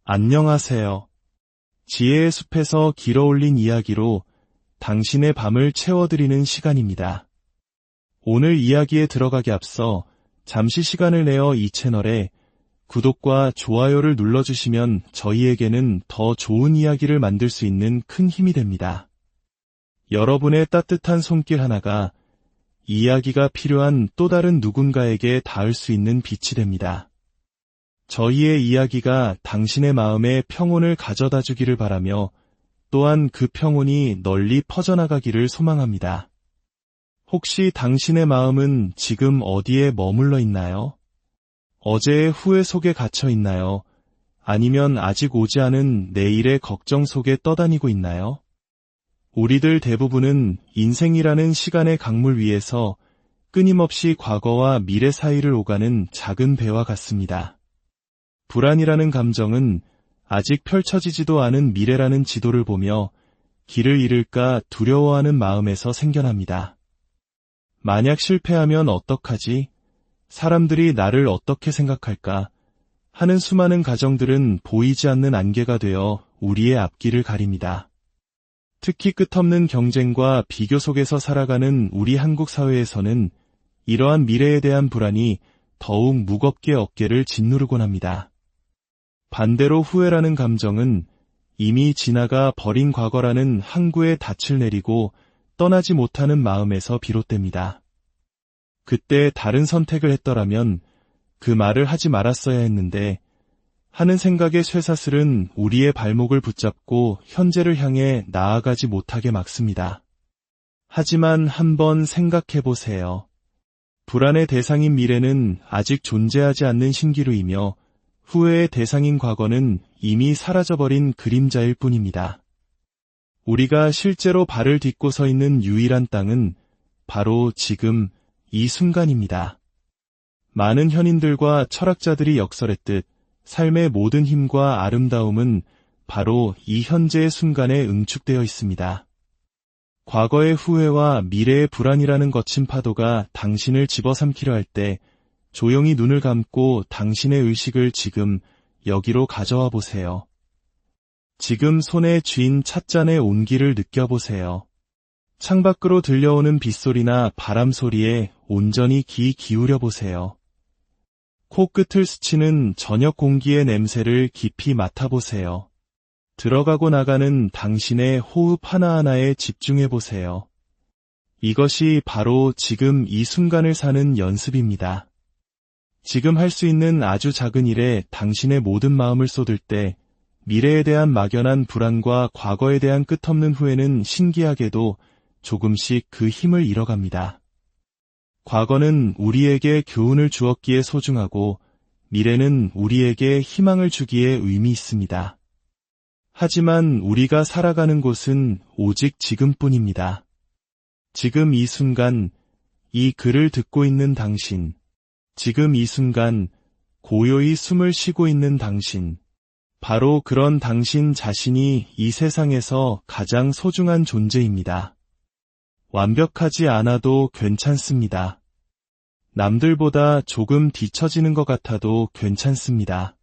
안녕하세요. 지혜의 숲에서 길어올린 이야기로 당신의 밤을 채워드리는 시간입니다. 오늘 이야기에 들어가기 앞서 잠시 시간을 내어 이 채널에 구독과 좋아요를 눌러주시면 저희에게는 더 좋은 이야기를 만들 수 있는 큰 힘이 됩니다. 여러분의 따뜻한 손길 하나가 이야기가 필요한 또 다른 누군가에게 닿을 수 있는 빛이 됩니다. 저희의 이야기가 당신의 마음에 평온을 가져다 주기를 바라며 또한 그 평온이 널리 퍼져나가기를 소망합니다. 혹시 당신의 마음은 지금 어디에 머물러 있나요? 어제의 후회 속에 갇혀 있나요? 아니면 아직 오지 않은 내일의 걱정 속에 떠다니고 있나요? 우리들 대부분은 인생이라는 시간의 강물 위에서 끊임없이 과거와 미래 사이를 오가는 작은 배와 같습니다. 불안이라는 감정은 아직 펼쳐지지도 않은 미래라는 지도를 보며 길을 잃을까 두려워하는 마음에서 생겨납니다. 만약 실패하면 어떡하지? 사람들이 나를 어떻게 생각할까? 하는 수많은 가정들은 보이지 않는 안개가 되어 우리의 앞길을 가립니다. 특히 끝없는 경쟁과 비교 속에서 살아가는 우리 한국 사회에서는 이러한 미래에 대한 불안이 더욱 무겁게 어깨를 짓누르곤 합니다. 반대로 후회라는 감정은 이미 지나가 버린 과거라는 항구에 닻을 내리고 떠나지 못하는 마음에서 비롯됩니다. 그때 다른 선택을 했더라면 그 말을 하지 말았어야 했는데 하는 생각의 쇠사슬은 우리의 발목을 붙잡고 현재를 향해 나아가지 못하게 막습니다. 하지만 한번 생각해보세요. 불안의 대상인 미래는 아직 존재하지 않는 신기루이며 후회의 대상인 과거는 이미 사라져버린 그림자일 뿐입니다. 우리가 실제로 발을 딛고 서 있는 유일한 땅은 바로 지금 이 순간입니다. 많은 현인들과 철학자들이 역설했듯 삶의 모든 힘과 아름다움은 바로 이 현재의 순간에 응축되어 있습니다. 과거의 후회와 미래의 불안이라는 거친 파도가 당신을 집어삼키려 할 때 조용히 눈을 감고 당신의 의식을 지금 여기로 가져와 보세요. 지금 손에 쥔 찻잔의 온기를 느껴보세요. 창밖으로 들려오는 빗소리나 바람 소리에 온전히 귀 기울여 보세요. 코끝을 스치는 저녁 공기의 냄새를 깊이 맡아보세요. 들어가고 나가는 당신의 호흡 하나하나에 집중해 보세요. 이것이 바로 지금 이 순간을 사는 연습입니다. 지금 할 수 있는 아주 작은 일에 당신의 모든 마음을 쏟을 때 미래에 대한 막연한 불안과 과거에 대한 끝없는 후회는 신기하게도 조금씩 그 힘을 잃어갑니다. 과거는 우리에게 교훈을 주었기에 소중하고 미래는 우리에게 희망을 주기에 의미 있습니다. 하지만 우리가 살아가는 곳은 오직 지금뿐입니다. 지금 이 순간, 이 글을 듣고 있는 당신, 지금 이 순간 고요히 숨을 쉬고 있는 당신, 바로 그런 당신 자신이 이 세상에서 가장 소중한 존재입니다. 완벽하지 않아도 괜찮습니다. 남들보다 조금 뒤처지는 것 같아도 괜찮습니다.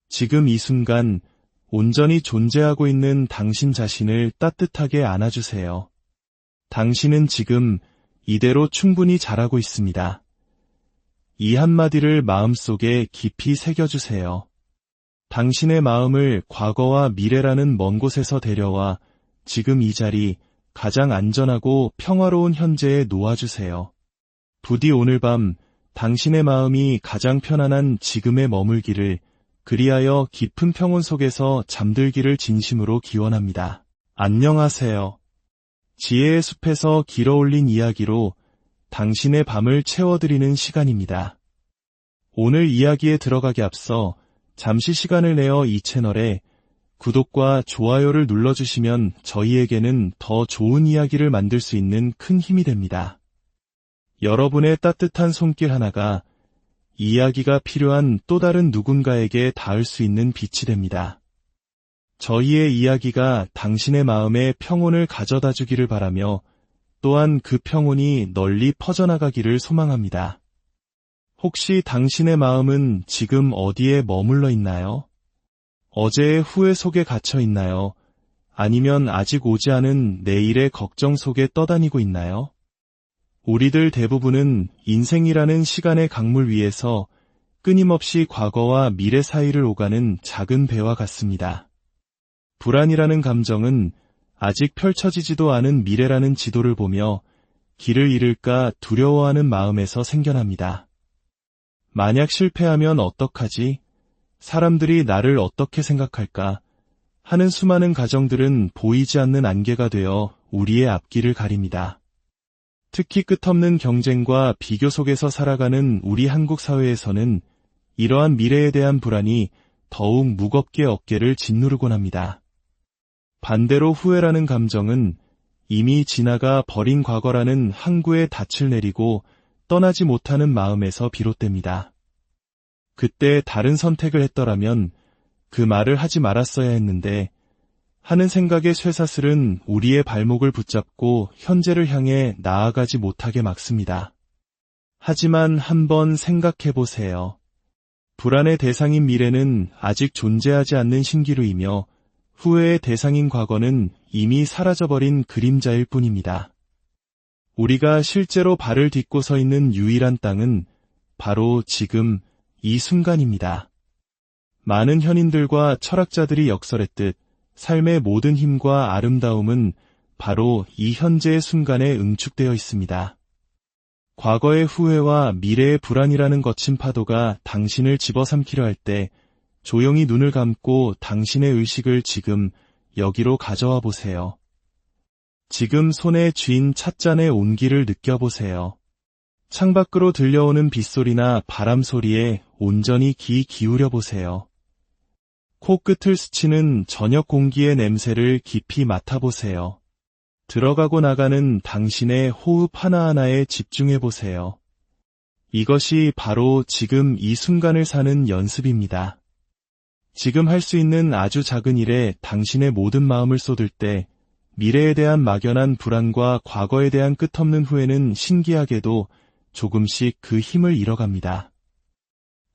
지금 이 순간 온전히 존재하고 있는 당신 자신을 따뜻하게 안아주세요. 당신은 지금 이대로 충분히 잘하고 있습니다. 이 한마디를 마음속에 깊이 새겨주세요. 당신의 마음을 과거와 미래라는 먼 곳에서 데려와 지금 이 자리, 가장 안전하고 평화로운 현재에 놓아주세요. 부디 오늘 밤 당신의 마음이 가장 편안한 지금에 머물기를, 그리하여 깊은 평온 속에서 잠들기를 진심으로 기원합니다. 안녕하세요. 지혜의 숲에서 길어올린 이야기로 당신의 밤을 채워드리는 시간입니다. 오늘 이야기에 들어가기 앞서 잠시 시간을 내어 이 채널에 구독과 좋아요를 눌러주시면 저희에게는 더 좋은 이야기를 만들 수 있는 큰 힘이 됩니다. 여러분의 따뜻한 손길 하나가 이야기가 필요한 또 다른 누군가에게 닿을 수 있는 빛이 됩니다. 저희의 이야기가 당신의 마음에 평온을 가져다 주기를 바라며 또한 그 평온이 널리 퍼져나가기를 소망합니다. 혹시 당신의 마음은 지금 어디에 머물러 있나요? 어제의 후회 속에 갇혀 있나요? 아니면 아직 오지 않은 내일의 걱정 속에 떠다니고 있나요? 우리들 대부분은 인생이라는 시간의 강물 위에서 끊임없이 과거와 미래 사이를 오가는 작은 배와 같습니다. 불안이라는 감정은 아직 펼쳐지지도 않은 미래라는 지도를 보며 길을 잃을까 두려워하는 마음에서 생겨납니다. 만약 실패하면 어떡하지? 사람들이 나를 어떻게 생각할까? 하는 수많은 가정들은 보이지 않는 안개가 되어 우리의 앞길을 가립니다. 특히 끝없는 경쟁과 비교 속에서 살아가는 우리 한국 사회에서는 이러한 미래에 대한 불안이 더욱 무겁게 어깨를 짓누르곤 합니다. 반대로 후회라는 감정은 이미 지나가 버린 과거라는 항구에 닻을 내리고 떠나지 못하는 마음에서 비롯됩니다. 그때 다른 선택을 했더라면 그 말을 하지 말았어야 했는데 하는 생각의 쇠사슬은 우리의 발목을 붙잡고 현재를 향해 나아가지 못하게 막습니다. 하지만 한번 생각해 보세요. 불안의 대상인 미래는 아직 존재하지 않는 신기루이며 후회의 대상인 과거는 이미 사라져버린 그림자일 뿐입니다. 우리가 실제로 발을 딛고 서 있는 유일한 땅은 바로 지금 이 순간입니다. 많은 현인들과 철학자들이 역설했듯 삶의 모든 힘과 아름다움은 바로 이 현재의 순간에 응축되어 있습니다. 과거의 후회와 미래의 불안이라는 거친 파도가 당신을 집어삼키려 할 때 조용히 눈을 감고 당신의 의식을 지금 여기로 가져와 보세요. 지금 손에 쥔 찻잔의 온기를 느껴보세요. 창밖으로 들려오는 빗소리나 바람 소리에 온전히 귀 기울여 보세요. 코끝을 스치는 저녁 공기의 냄새를 깊이 맡아보세요. 들어가고 나가는 당신의 호흡 하나하나에 집중해 보세요. 이것이 바로 지금 이 순간을 사는 연습입니다. 지금 할 수 있는 아주 작은 일에 당신의 모든 마음을 쏟을 때 미래에 대한 막연한 불안과 과거에 대한 끝없는 후회는 신기하게도 조금씩 그 힘을 잃어갑니다.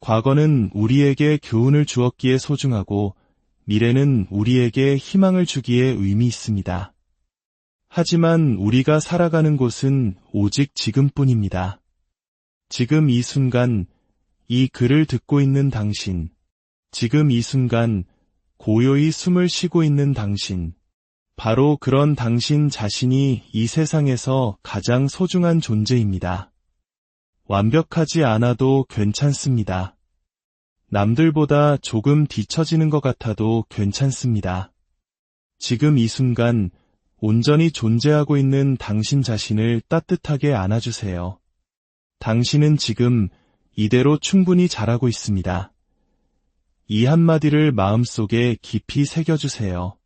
과거는 우리에게 교훈을 주었기에 소중하고 미래는 우리에게 희망을 주기에 의미 있습니다. 하지만 우리가 살아가는 곳은 오직 지금뿐입니다. 지금 이 순간, 이 글을 듣고 있는 당신, 지금 이 순간 고요히 숨을 쉬고 있는 당신, 바로 그런 당신 자신이 이 세상에서 가장 소중한 존재입니다. 완벽하지 않아도 괜찮습니다. 남들보다 조금 뒤처지는 것 같아도 괜찮습니다. 지금 이 순간 온전히 존재하고 있는 당신 자신을 따뜻하게 안아주세요. 당신은 지금 이대로 충분히 잘하고 있습니다. 이 한마디를 마음속에 깊이 새겨주세요.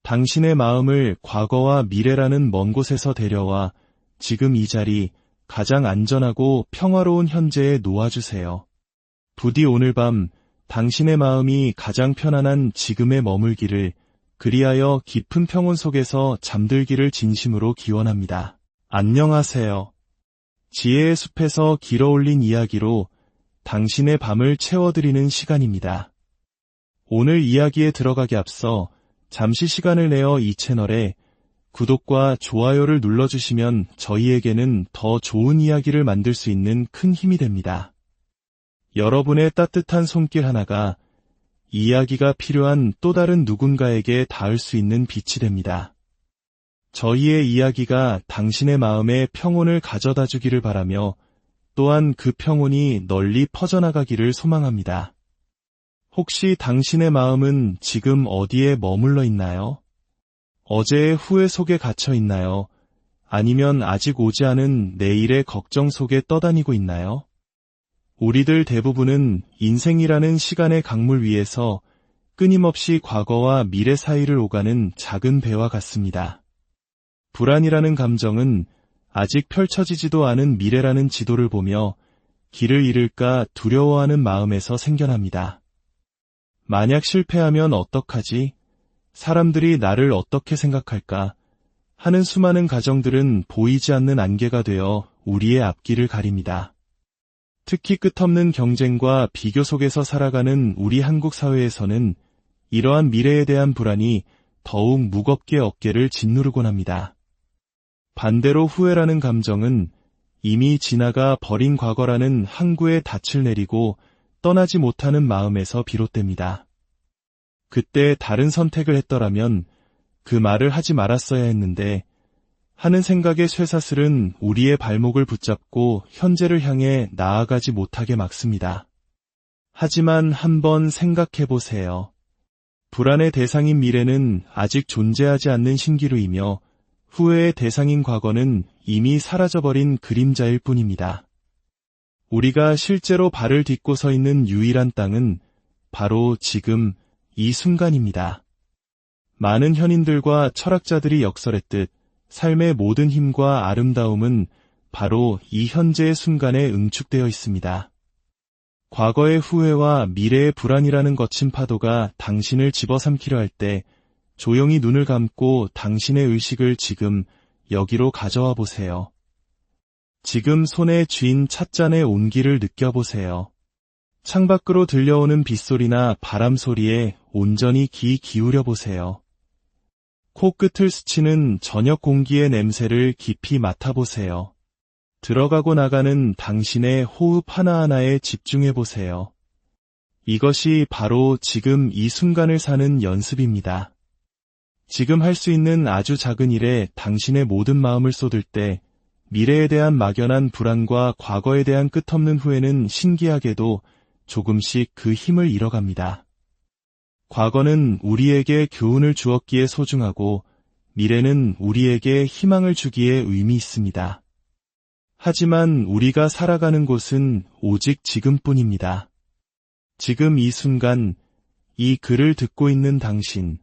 당신의 마음을 과거와 미래라는 먼 곳에서 데려와 지금 이 자리, 가장 안전하고 평화로운 현재에 놓아주세요. 부디 오늘 밤 당신의 마음이 가장 편안한 지금에 머물기를, 그리하여 깊은 평온 속에서 잠들기를 진심으로 기원합니다. 안녕하세요. 지혜의 숲에서 길어올린 이야기로 당신의 밤을 채워드리는 시간입니다. 오늘 이야기에 들어가기 앞서 잠시 시간을 내어 이 채널에 구독과 좋아요를 눌러주시면 저희에게는 더 좋은 이야기를 만들 수 있는 큰 힘이 됩니다. 여러분의 따뜻한 손길 하나가 이야기가 필요한 또 다른 누군가에게 닿을 수 있는 빛이 됩니다. 저희의 이야기가 당신의 마음에 평온을 가져다 주기를 바라며 또한 그 평온이 널리 퍼져나가기를 소망합니다. 혹시 당신의 마음은 지금 어디에 머물러 있나요? 어제의 후회 속에 갇혀 있나요? 아니면 아직 오지 않은 내일의 걱정 속에 떠다니고 있나요? 우리들 대부분은 인생이라는 시간의 강물 위에서 끊임없이 과거와 미래 사이를 오가는 작은 배와 같습니다. 불안이라는 감정은 아직 펼쳐지지도 않은 미래라는 지도를 보며 길을 잃을까 두려워하는 마음에서 생겨납니다. 만약 실패하면 어떡하지? 사람들이 나를 어떻게 생각할까? 하는 수많은 가정들은 보이지 않는 안개가 되어 우리의 앞길을 가립니다. 특히 끝없는 경쟁과 비교 속에서 살아가는 우리 한국 사회에서는 이러한 미래에 대한 불안이 더욱 무겁게 어깨를 짓누르곤 합니다. 반대로 후회라는 감정은 이미 지나가 버린 과거라는 항구에 닻을 내리고 떠나지 못하는 마음에서 비롯됩니다. 그때 다른 선택을 했더라면 그 말을 하지 말았어야 했는데 하는 생각의 쇠사슬은 우리의 발목을 붙잡고 현재를 향해 나아가지 못하게 막습니다. 하지만 한번 생각해 보세요. 불안의 대상인 미래는 아직 존재하지 않는 신기루이며 후회의 대상인 과거는 이미 사라져버린 그림자일 뿐입니다. 우리가 실제로 발을 딛고 서 있는 유일한 땅은 바로 지금 이 순간입니다. 많은 현인들과 철학자들이 역설했듯 삶의 모든 힘과 아름다움은 바로 이 현재의 순간에 응축되어 있습니다. 과거의 후회와 미래의 불안이라는 거친 파도가 당신을 집어삼키려 할 때 조용히 눈을 감고 당신의 의식을 지금 여기로 가져와 보세요. 지금 손에 쥔 찻잔의 온기를 느껴보세요. 창밖으로 들려오는 빗소리나 바람 소리에 온전히 귀 기울여 보세요. 코끝을 스치는 저녁 공기의 냄새를 깊이 맡아보세요. 들어가고 나가는 당신의 호흡 하나하나에 집중해보세요. 이것이 바로 지금 이 순간을 사는 연습입니다. 지금 할 수 있는 아주 작은 일에 당신의 모든 마음을 쏟을 때 미래에 대한 막연한 불안과 과거에 대한 끝없는 후회는 신기하게도 조금씩 그 힘을 잃어갑니다. 과거는 우리에게 교훈을 주었기에 소중하고 미래는 우리에게 희망을 주기에 의미 있습니다. 하지만 우리가 살아가는 곳은 오직 지금뿐입니다. 지금 이 순간, 이 글을 듣고 있는 당신,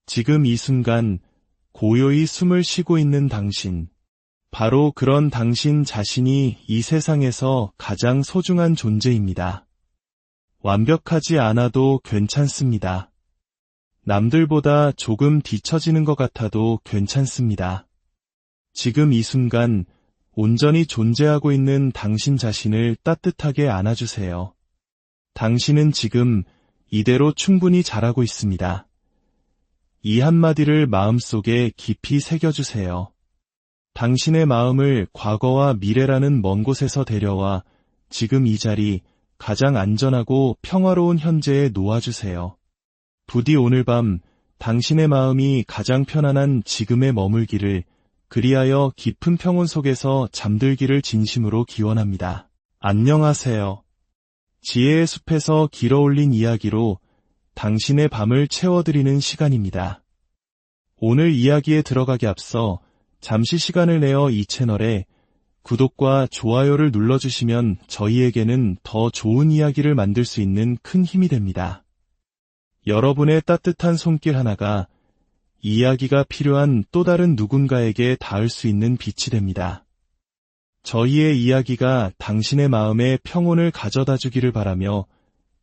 지금 이 순간 고요히 숨을 쉬고 있는 당신, 바로 그런 당신 자신이 이 세상에서 가장 소중한 존재입니다. 완벽하지 않아도 괜찮습니다. 남들보다 조금 뒤처지는 것 같아도 괜찮습니다. 지금 이 순간 온전히 존재하고 있는 당신 자신을 따뜻하게 안아주세요. 당신은 지금 이대로 충분히 잘하고 있습니다. 이 한마디를 마음속에 깊이 새겨주세요. 당신의 마음을 과거와 미래라는 먼 곳에서 데려와 지금 이 자리, 가장 안전하고 평화로운 현재에 놓아주세요. 부디 오늘 밤 당신의 마음이 가장 편안한 지금에 머물기를, 그리하여 깊은 평온 속에서 잠들기를 진심으로 기원합니다. 안녕하세요. 지혜의 숲에서 길어올린 이야기로 당신의 밤을 채워드리는 시간입니다. 오늘 이야기에 들어가기 앞서 잠시 시간을 내어 이 채널에 구독과 좋아요를 눌러주시면 저희에게는 더 좋은 이야기를 만들 수 있는 큰 힘이 됩니다. 여러분의 따뜻한 손길 하나가 이야기가 필요한 또 다른 누군가에게 닿을 수 있는 빛이 됩니다. 저희의 이야기가 당신의 마음에 평온을 가져다 주기를 바라며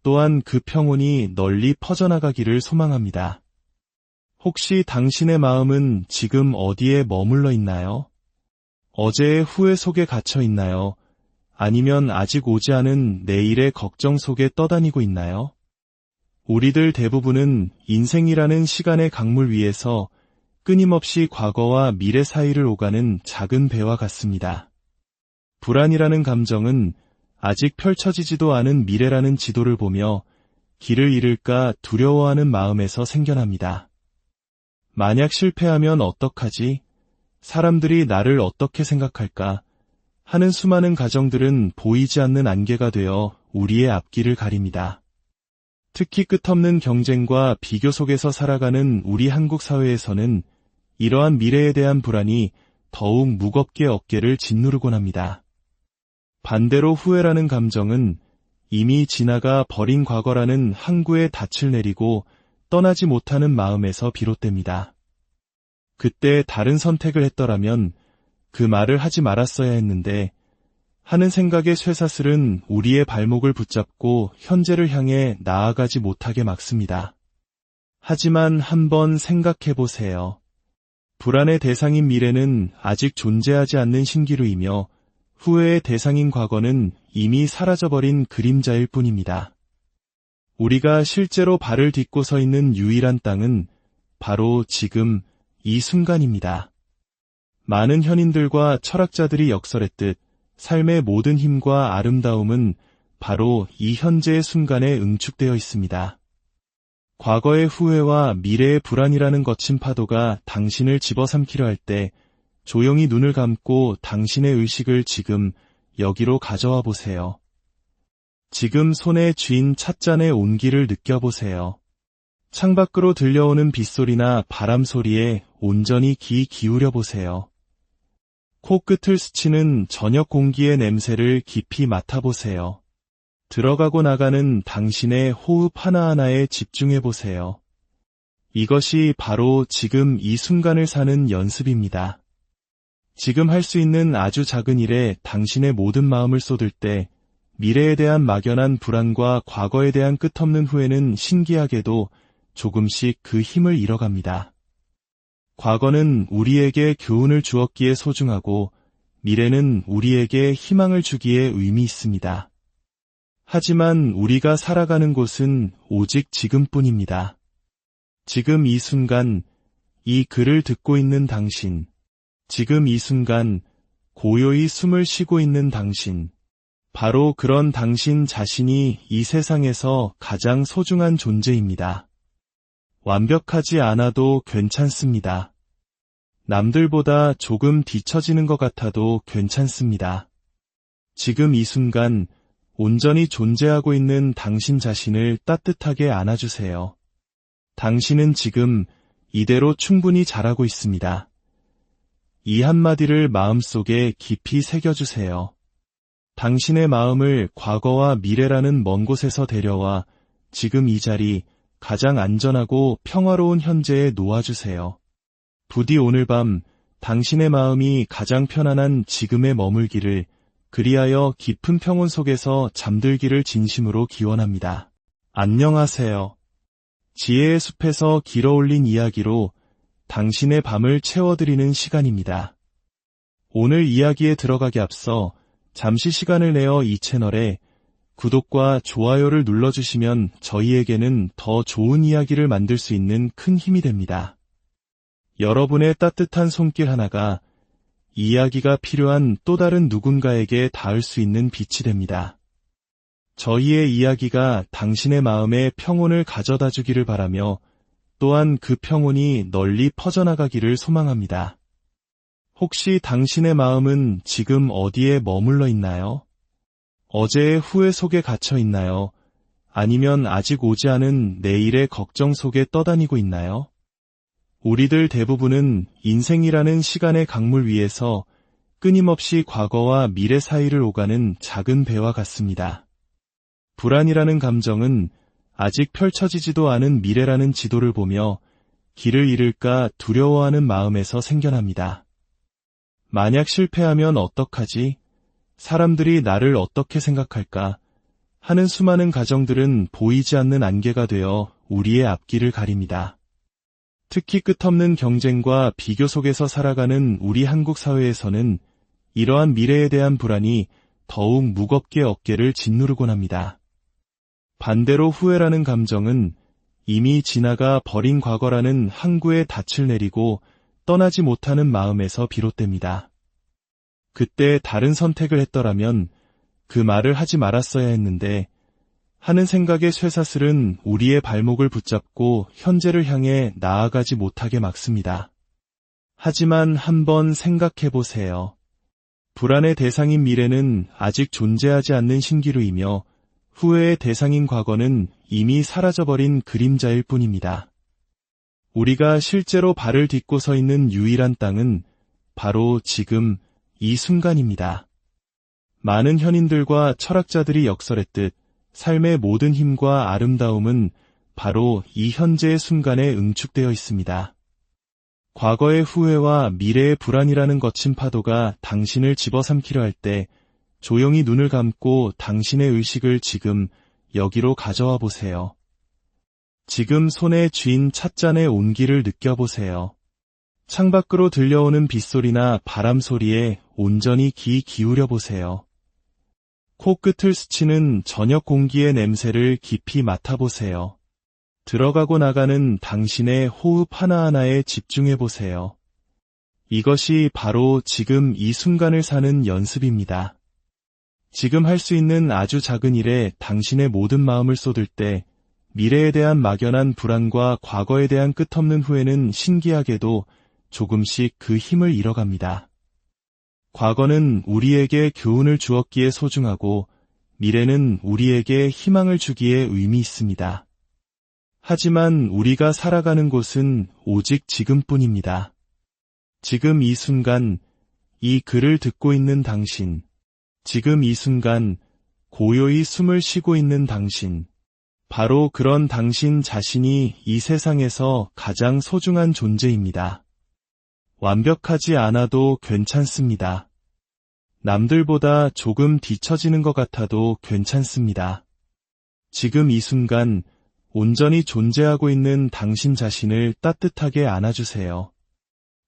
또한 그 평온이 널리 퍼져나가기를 소망합니다. 혹시 당신의 마음은 지금 어디에 머물러 있나요? 어제의 후회 속에 갇혀 있나요? 아니면 아직 오지 않은 내일의 걱정 속에 떠다니고 있나요? 우리들 대부분은 인생이라는 시간의 강물 위에서 끊임없이 과거와 미래 사이를 오가는 작은 배와 같습니다. 불안이라는 감정은 아직 펼쳐지지도 않은 미래라는 지도를 보며 길을 잃을까 두려워하는 마음에서 생겨납니다. 만약 실패하면 어떡하지? 사람들이 나를 어떻게 생각할까? 하는 수많은 가정들은 보이지 않는 안개가 되어 우리의 앞길을 가립니다. 특히 끝없는 경쟁과 비교 속에서 살아가는 우리 한국 사회에서는 이러한 미래에 대한 불안이 더욱 무겁게 어깨를 짓누르곤 합니다. 반대로 후회라는 감정은 이미 지나가 버린 과거라는 항구에 닻을 내리고 떠나지 못하는 마음에서 비롯됩니다. 그때 다른 선택을 했더라면 그 말을 하지 말았어야 했는데 하는 생각의 쇠사슬은 우리의 발목을 붙잡고 현재를 향해 나아가지 못하게 막습니다. 하지만 한번 생각해 보세요. 불안의 대상인 미래는 아직 존재하지 않는 신기루이며 후회의 대상인 과거는 이미 사라져버린 그림자일 뿐입니다. 우리가 실제로 발을 딛고 서 있는 유일한 땅은 바로 지금 이 순간입니다. 많은 현인들과 철학자들이 역설했듯 삶의 모든 힘과 아름다움은 바로 이 현재의 순간에 응축되어 있습니다. 과거의 후회와 미래의 불안이라는 거친 파도가 당신을 집어삼키려 할 때 조용히 눈을 감고 당신의 의식을 지금 여기로 가져와 보세요. 지금 손에 쥔 찻잔의 온기를 느껴보세요. 창밖으로 들려오는 빗소리나 바람 소리에 온전히 귀 기울여 보세요. 코끝을 스치는 저녁 공기의 냄새를 깊이 맡아보세요. 들어가고 나가는 당신의 호흡 하나하나에 집중해 보세요. 이것이 바로 지금 이 순간을 사는 연습입니다. 지금 할 수 있는 아주 작은 일에 당신의 모든 마음을 쏟을 때 미래에 대한 막연한 불안과 과거에 대한 끝없는 후회는 신기하게도 조금씩 그 힘을 잃어갑니다. 과거는 우리에게 교훈을 주었기에 소중하고 미래는 우리에게 희망을 주기에 의미 있습니다. 하지만 우리가 살아가는 곳은 오직 지금뿐입니다. 지금 이 순간, 이 글을 듣고 있는 당신, 지금 이 순간 고요히 숨을 쉬고 있는 당신, 바로 그런 당신 자신이 이 세상에서 가장 소중한 존재입니다. 완벽하지 않아도 괜찮습니다. 남들보다 조금 뒤처지는 것 같아도 괜찮습니다. 지금 이 순간 온전히 존재하고 있는 당신 자신을 따뜻하게 안아주세요. 당신은 지금 이대로 충분히 잘하고 있습니다. 이 한마디를 마음속에 깊이 새겨주세요. 당신의 마음을 과거와 미래라는 먼 곳에서 데려와 지금 이 자리, 가장 안전하고 평화로운 현재에 놓아주세요. 부디 오늘 밤 당신의 마음이 가장 편안한 지금에 머물기를, 그리하여 깊은 평온 속에서 잠들기를 진심으로 기원합니다. 안녕하세요. 지혜의 숲에서 길어올린 이야기로 당신의 밤을 채워드리는 시간입니다. 오늘 이야기에 들어가기 앞서 잠시 시간을 내어 이 채널에 구독과 좋아요를 눌러주시면 저희에게는 더 좋은 이야기를 만들 수 있는 큰 힘이 됩니다. 여러분의 따뜻한 손길 하나가 이야기가 필요한 또 다른 누군가에게 닿을 수 있는 빛이 됩니다. 저희의 이야기가 당신의 마음에 평온을 가져다 주기를 바라며 또한 그 평온이 널리 퍼져나가기를 소망합니다. 혹시 당신의 마음은 지금 어디에 머물러 있나요? 어제의 후회 속에 갇혀 있나요? 아니면 아직 오지 않은 내일의 걱정 속에 떠다니고 있나요? 우리들 대부분은 인생이라는 시간의 강물 위에서 끊임없이 과거와 미래 사이를 오가는 작은 배와 같습니다. 불안이라는 감정은 아직 펼쳐지지도 않은 미래라는 지도를 보며 길을 잃을까 두려워하는 마음에서 생겨납니다. 만약 실패하면 어떡하지? 사람들이 나를 어떻게 생각할까? 하는 수많은 가정들은 보이지 않는 안개가 되어 우리의 앞길을 가립니다. 특히 끝없는 경쟁과 비교 속에서 살아가는 우리 한국 사회에서는 이러한 미래에 대한 불안이 더욱 무겁게 어깨를 짓누르곤 합니다. 반대로 후회라는 감정은 이미 지나가 버린 과거라는 항구에 닻을 내리고 떠나지 못하는 마음에서 비롯됩니다. 그때 다른 선택을 했더라면 그 말을 하지 말았어야 했는데 하는 생각의 쇠사슬은 우리의 발목을 붙잡고 현재를 향해 나아가지 못하게 막습니다. 하지만 한번 생각해보세요. 불안의 대상인 미래는 아직 존재하지 않는 신기루이며 후회의 대상인 과거는 이미 사라져버린 그림자일 뿐입니다. 우리가 실제로 발을 딛고 서 있는 유일한 땅은 바로 지금 이 순간입니다. 많은 현인들과 철학자들이 역설했듯 삶의 모든 힘과 아름다움은 바로 이 현재의 순간에 응축되어 있습니다. 과거의 후회와 미래의 불안이라는 거친 파도가 당신을 집어삼키려 할 때 조용히 눈을 감고 당신의 의식을 지금 여기로 가져와 보세요. 지금 손에 쥔 찻잔의 온기를 느껴보세요. 창밖으로 들려오는 빗소리나 바람 소리에 온전히 귀 기울여 보세요. 코끝을 스치는 저녁 공기의 냄새를 깊이 맡아보세요. 들어가고 나가는 당신의 호흡 하나하나에 집중해보세요. 이것이 바로 지금 이 순간을 사는 연습입니다. 지금 할 수 있는 아주 작은 일에 당신의 모든 마음을 쏟을 때 미래에 대한 막연한 불안과 과거에 대한 끝없는 후회는 신기하게도 조금씩 그 힘을 잃어갑니다. 과거는 우리에게 교훈을 주었기에 소중하고 미래는 우리에게 희망을 주기에 의미 있습니다. 하지만 우리가 살아가는 곳은 오직 지금뿐입니다. 지금 이 순간, 이 글을 듣고 있는 당신, 지금 이 순간, 고요히 숨을 쉬고 있는 당신, 바로 그런 당신 자신이 이 세상에서 가장 소중한 존재입니다. 완벽하지 않아도 괜찮습니다. 남들보다 조금 뒤처지는 것 같아도 괜찮습니다. 지금 이 순간, 온전히 존재하고 있는 당신 자신을 따뜻하게 안아주세요.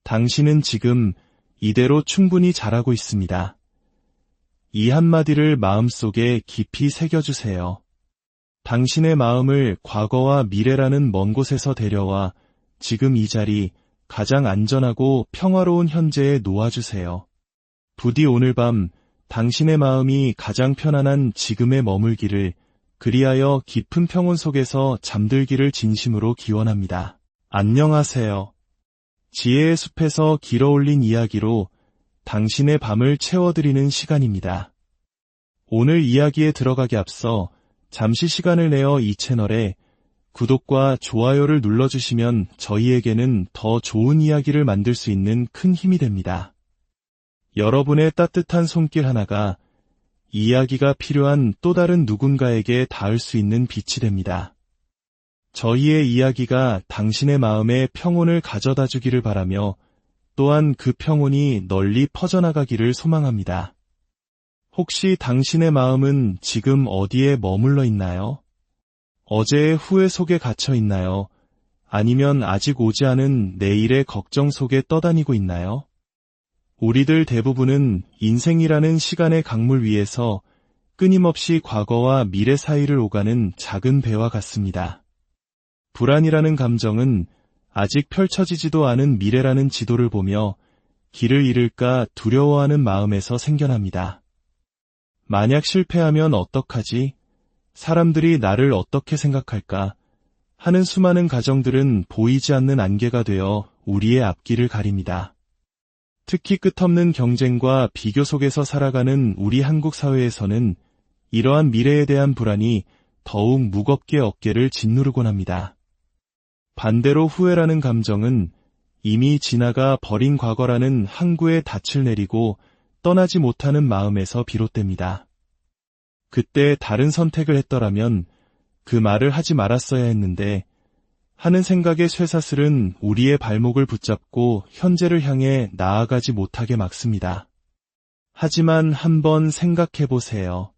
당신은 지금 이대로 충분히 잘하고 있습니다. 이 한마디를 마음속에 깊이 새겨주세요. 당신의 마음을 과거와 미래라는 먼 곳에서 데려와 지금 이 자리, 가장 안전하고 평화로운 현재에 놓아주세요. 부디 오늘 밤 당신의 마음이 가장 편안한 지금에 머물기를, 그리하여 깊은 평온 속에서 잠들기를 진심으로 기원합니다. 안녕하세요. 지혜의 숲에서 길어올린 이야기로 당신의 밤을 채워드리는 시간입니다. 오늘 이야기에 들어가기 앞서 잠시 시간을 내어 이 채널에 구독과 좋아요를 눌러주시면 저희에게는 더 좋은 이야기를 만들 수 있는 큰 힘이 됩니다. 여러분의 따뜻한 손길 하나가 이야기가 필요한 또 다른 누군가에게 닿을 수 있는 빛이 됩니다. 저희의 이야기가 당신의 마음에 평온을 가져다 주기를 바라며 또한 그 평온이 널리 퍼져나가기를 소망합니다. 혹시 당신의 마음은 지금 어디에 머물러 있나요? 어제의 후회 속에 갇혀 있나요? 아니면 아직 오지 않은 내일의 걱정 속에 떠다니고 있나요? 우리들 대부분은 인생이라는 시간의 강물 위에서 끊임없이 과거와 미래 사이를 오가는 작은 배와 같습니다. 불안이라는 감정은 아직 펼쳐지지도 않은 미래라는 지도를 보며 길을 잃을까 두려워하는 마음에서 생겨납니다. 만약 실패하면 어떡하지? 사람들이 나를 어떻게 생각할까? 하는 수많은 가정들은 보이지 않는 안개가 되어 우리의 앞길을 가립니다. 특히 끝없는 경쟁과 비교 속에서 살아가는 우리 한국 사회에서는 이러한 미래에 대한 불안이 더욱 무겁게 어깨를 짓누르곤 합니다. 반대로 후회라는 감정은 이미 지나가 버린 과거라는 항구에 닻을 내리고 떠나지 못하는 마음에서 비롯됩니다. 그때 다른 선택을 했더라면 그 말을 하지 말았어야 했는데 하는 생각의 쇠사슬은 우리의 발목을 붙잡고 현재를 향해 나아가지 못하게 막습니다. 하지만 한번 생각해보세요.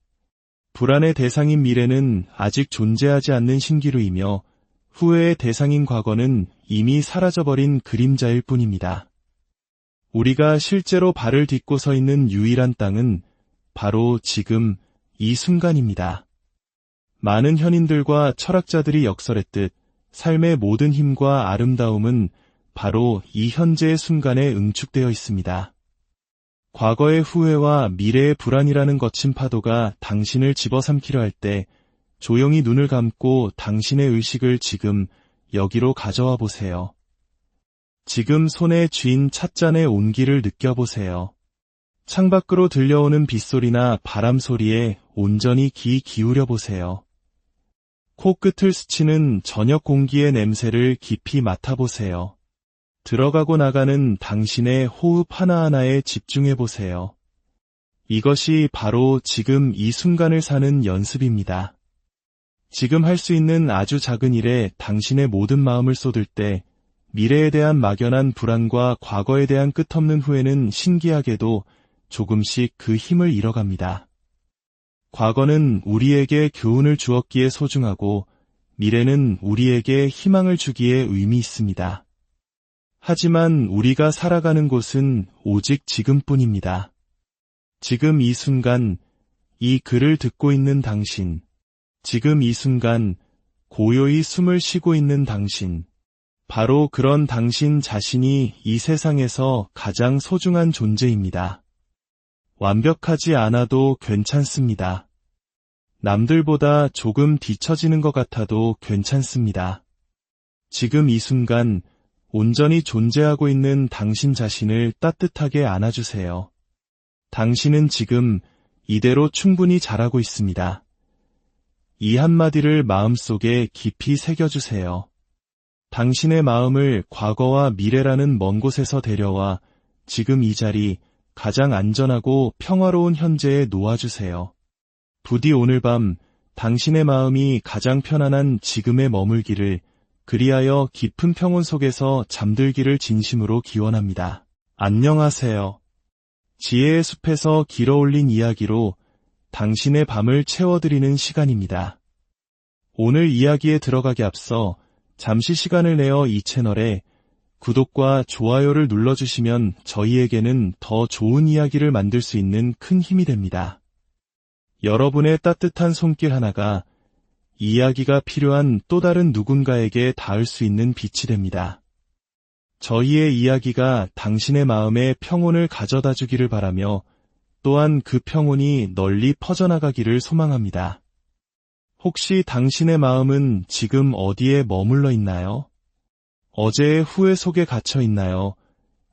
불안의 대상인 미래는 아직 존재하지 않는 신기루이며 후회의 대상인 과거는 이미 사라져버린 그림자일 뿐입니다. 우리가 실제로 발을 딛고 서 있는 유일한 땅은 바로 지금 이 순간입니다. 많은 현인들과 철학자들이 역설했듯 삶의 모든 힘과 아름다움은 바로 이 현재의 순간에 응축되어 있습니다. 과거의 후회와 미래의 불안이라는 거친 파도가 당신을 집어삼키려 할 때 조용히 눈을 감고 당신의 의식을 지금 여기로 가져와 보세요. 지금 손에 쥔 찻잔의 온기를 느껴보세요. 창밖으로 들려오는 빗소리나 바람 소리에 온전히 귀 기울여 보세요. 코끝을 스치는 저녁 공기의 냄새를 깊이 맡아보세요. 들어가고 나가는 당신의 호흡 하나하나에 집중해보세요. 이것이 바로 지금 이 순간을 사는 연습입니다. 지금 할 수 있는 아주 작은 일에 당신의 모든 마음을 쏟을 때 미래에 대한 막연한 불안과 과거에 대한 끝없는 후회는 신기하게도 조금씩 그 힘을 잃어갑니다. 과거는 우리에게 교훈을 주었기에 소중하고 미래는 우리에게 희망을 주기에 의미 있습니다. 하지만 우리가 살아가는 곳은 오직 지금뿐입니다. 지금 이 순간, 이 글을 듣고 있는 당신, 지금 이 순간 고요히 숨을 쉬고 있는 당신, 바로 그런 당신 자신이 이 세상에서 가장 소중한 존재입니다. 완벽하지 않아도 괜찮습니다. 남들보다 조금 뒤처지는 것 같아도 괜찮습니다. 지금 이 순간 온전히 존재하고 있는 당신 자신을 따뜻하게 안아주세요. 당신은 지금 이대로 충분히 잘하고 있습니다. 이 한마디를 마음속에 깊이 새겨주세요. 당신의 마음을 과거와 미래라는 먼 곳에서 데려와 지금 이 자리, 가장 안전하고 평화로운 현재에 놓아주세요. 부디 오늘 밤 당신의 마음이 가장 편안한 지금에 머물기를, 그리하여 깊은 평온 속에서 잠들기를 진심으로 기원합니다. 안녕하세요. 지혜의 숲에서 길어올린 이야기로 당신의 밤을 채워드리는 시간입니다. 오늘 이야기에 들어가기 앞서 잠시 시간을 내어 이 채널에 구독과 좋아요를 눌러주시면 저희에게는 더 좋은 이야기를 만들 수 있는 큰 힘이 됩니다. 여러분의 따뜻한 손길 하나가 이야기가 필요한 또 다른 누군가에게 닿을 수 있는 빛이 됩니다. 저희의 이야기가 당신의 마음에 평온을 가져다 주기를 바라며 또한 그 평온이 널리 퍼져나가기를 소망합니다. 혹시 당신의 마음은 지금 어디에 머물러 있나요? 어제의 후회 속에 갇혀 있나요?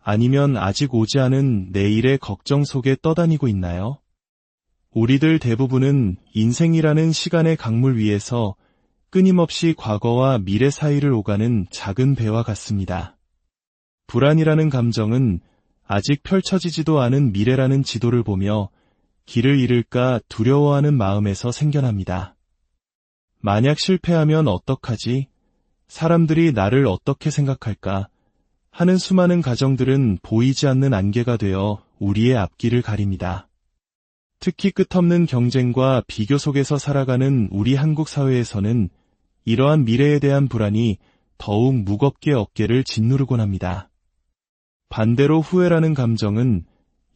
아니면 아직 오지 않은 내일의 걱정 속에 떠다니고 있나요? 우리들 대부분은 인생이라는 시간의 강물 위에서 끊임없이 과거와 미래 사이를 오가는 작은 배와 같습니다. 불안이라는 감정은 아직 펼쳐지지도 않은 미래라는 지도를 보며 길을 잃을까 두려워하는 마음에서 생겨납니다. 만약 실패하면 어떡하지? 사람들이 나를 어떻게 생각할까? 하는 수많은 가정들은 보이지 않는 안개가 되어 우리의 앞길을 가립니다. 특히 끝없는 경쟁과 비교 속에서 살아가는 우리 한국 사회에서는 이러한 미래에 대한 불안이 더욱 무겁게 어깨를 짓누르곤 합니다. 반대로 후회라는 감정은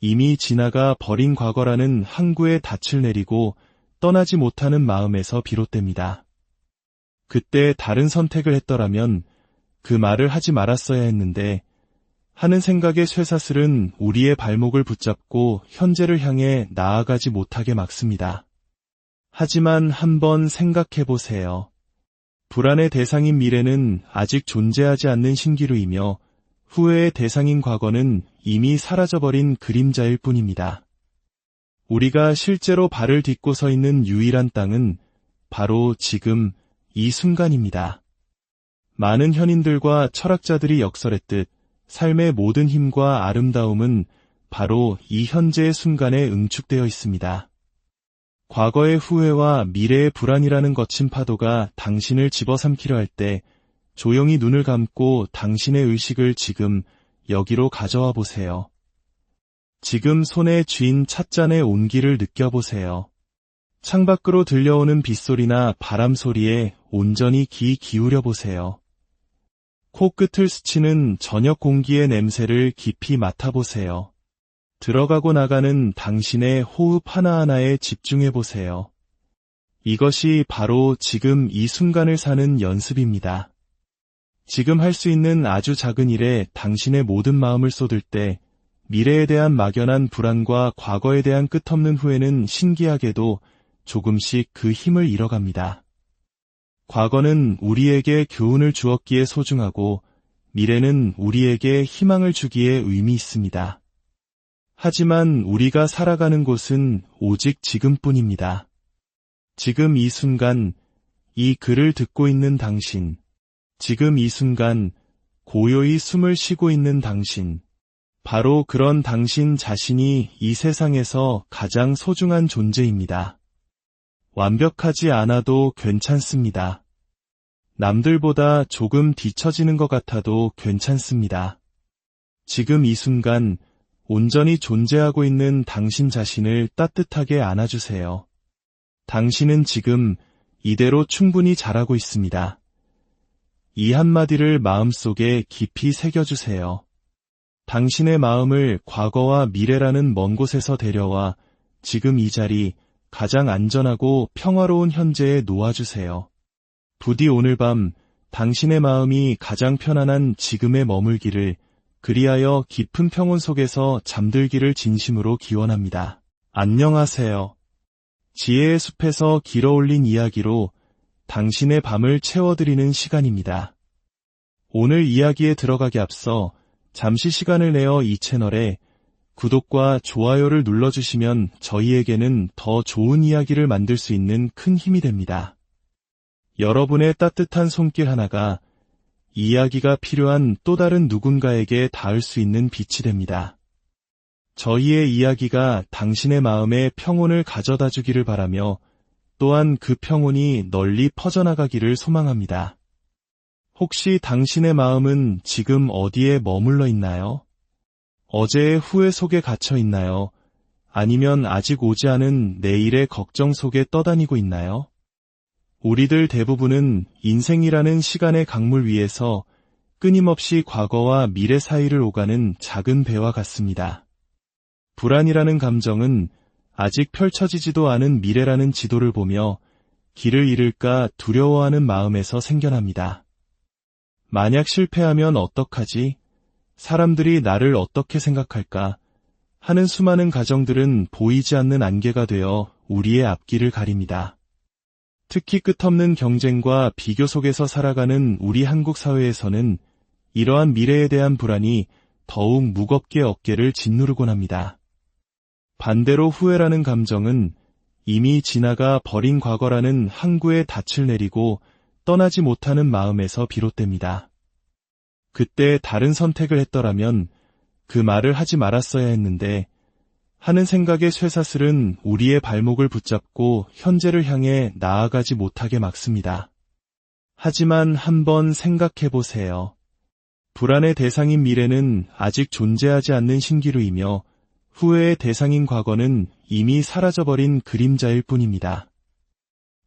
이미 지나가 버린 과거라는 항구에 닻을 내리고 떠나지 못하는 마음에서 비롯됩니다. 그때 다른 선택을 했더라면 그 말을 하지 말았어야 했는데 하는 생각의 쇠사슬은 우리의 발목을 붙잡고 현재를 향해 나아가지 못하게 막습니다. 하지만 한번 생각해보세요. 불안의 대상인 미래는 아직 존재하지 않는 신기루이며 후회의 대상인 과거는 이미 사라져버린 그림자일 뿐입니다. 우리가 실제로 발을 딛고 서 있는 유일한 땅은 바로 지금 이 순간입니다. 많은 현인들과 철학자들이 역설했듯 삶의 모든 힘과 아름다움은 바로 이 현재의 순간에 응축되어 있습니다. 과거의 후회와 미래의 불안이라는 거친 파도가 당신을 집어삼키려 할 때 조용히 눈을 감고 당신의 의식을 지금 여기로 가져와 보세요. 지금 손에 쥔 찻잔의 온기를 느껴보세요. 창밖으로 들려오는 빗소리나 바람 소리에 온전히 귀 기울여 보세요. 코끝을 스치는 저녁 공기의 냄새를 깊이 맡아보세요. 들어가고 나가는 당신의 호흡 하나하나에 집중해보세요. 이것이 바로 지금 이 순간을 사는 연습입니다. 지금 할 수 있는 아주 작은 일에 당신의 모든 마음을 쏟을 때 미래에 대한 막연한 불안과 과거에 대한 끝없는 후회는 신기하게도 조금씩 그 힘을 잃어갑니다. 과거는 우리에게 교훈을 주었기에 소중하고 미래는 우리에게 희망을 주기에 의미 있습니다. 하지만 우리가 살아가는 곳은 오직 지금뿐입니다. 지금 이 순간, 이 글을 듣고 있는 당신, 지금 이 순간 고요히 숨을 쉬고 있는 당신, 바로 그런 당신 자신이 이 세상에서 가장 소중한 존재입니다. 완벽하지 않아도 괜찮습니다. 남들보다 조금 뒤처지는 것 같아도 괜찮습니다. 지금 이 순간 온전히 존재하고 있는 당신 자신을 따뜻하게 안아주세요. 당신은 지금 이대로 충분히 잘하고 있습니다. 이 한마디를 마음속에 깊이 새겨주세요. 당신의 마음을 과거와 미래라는 먼 곳에서 데려와 지금 이 자리, 가장 안전하고 평화로운 현재에 놓아주세요. 부디 오늘 밤 당신의 마음이 가장 편안한 지금에 머물기를, 그리하여 깊은 평온 속에서 잠들기를 진심으로 기원합니다. 안녕하세요. 지혜의 숲에서 길어올린 이야기로 당신의 밤을 채워드리는 시간입니다. 오늘 이야기에 들어가기 앞서 잠시 시간을 내어 이 채널에 구독과 좋아요를 눌러주시면 저희에게는 더 좋은 이야기를 만들 수 있는 큰 힘이 됩니다. 여러분의 따뜻한 손길 하나가 이야기가 필요한 또 다른 누군가에게 닿을 수 있는 빛이 됩니다. 저희의 이야기가 당신의 마음에 평온을 가져다 주기를 바라며 또한 그 평온이 널리 퍼져나가기를 소망합니다. 혹시 당신의 마음은 지금 어디에 머물러 있나요? 어제의 후회 속에 갇혀 있나요? 아니면 아직 오지 않은 내일의 걱정 속에 떠다니고 있나요? 우리들 대부분은 인생이라는 시간의 강물 위에서 끊임없이 과거와 미래 사이를 오가는 작은 배와 같습니다. 불안이라는 감정은 아직 펼쳐지지도 않은 미래라는 지도를 보며 길을 잃을까 두려워하는 마음에서 생겨납니다. 만약 실패하면 어떡하지? 사람들이 나를 어떻게 생각할까? 하는 수많은 가정들은 보이지 않는 안개가 되어 우리의 앞길을 가립니다. 특히 끝없는 경쟁과 비교 속에서 살아가는 우리 한국 사회에서는 이러한 미래에 대한 불안이 더욱 무겁게 어깨를 짓누르곤 합니다. 반대로 후회라는 감정은 이미 지나가 버린 과거라는 항구에 닻을 내리고 떠나지 못하는 마음에서 비롯됩니다. 그때 다른 선택을 했더라면 그 말을 하지 말았어야 했는데 하는 생각의 쇠사슬은 우리의 발목을 붙잡고 현재를 향해 나아가지 못하게 막습니다. 하지만 한번 생각해보세요. 불안의 대상인 미래는 아직 존재하지 않는 신기루이며 후회의 대상인 과거는 이미 사라져버린 그림자일 뿐입니다.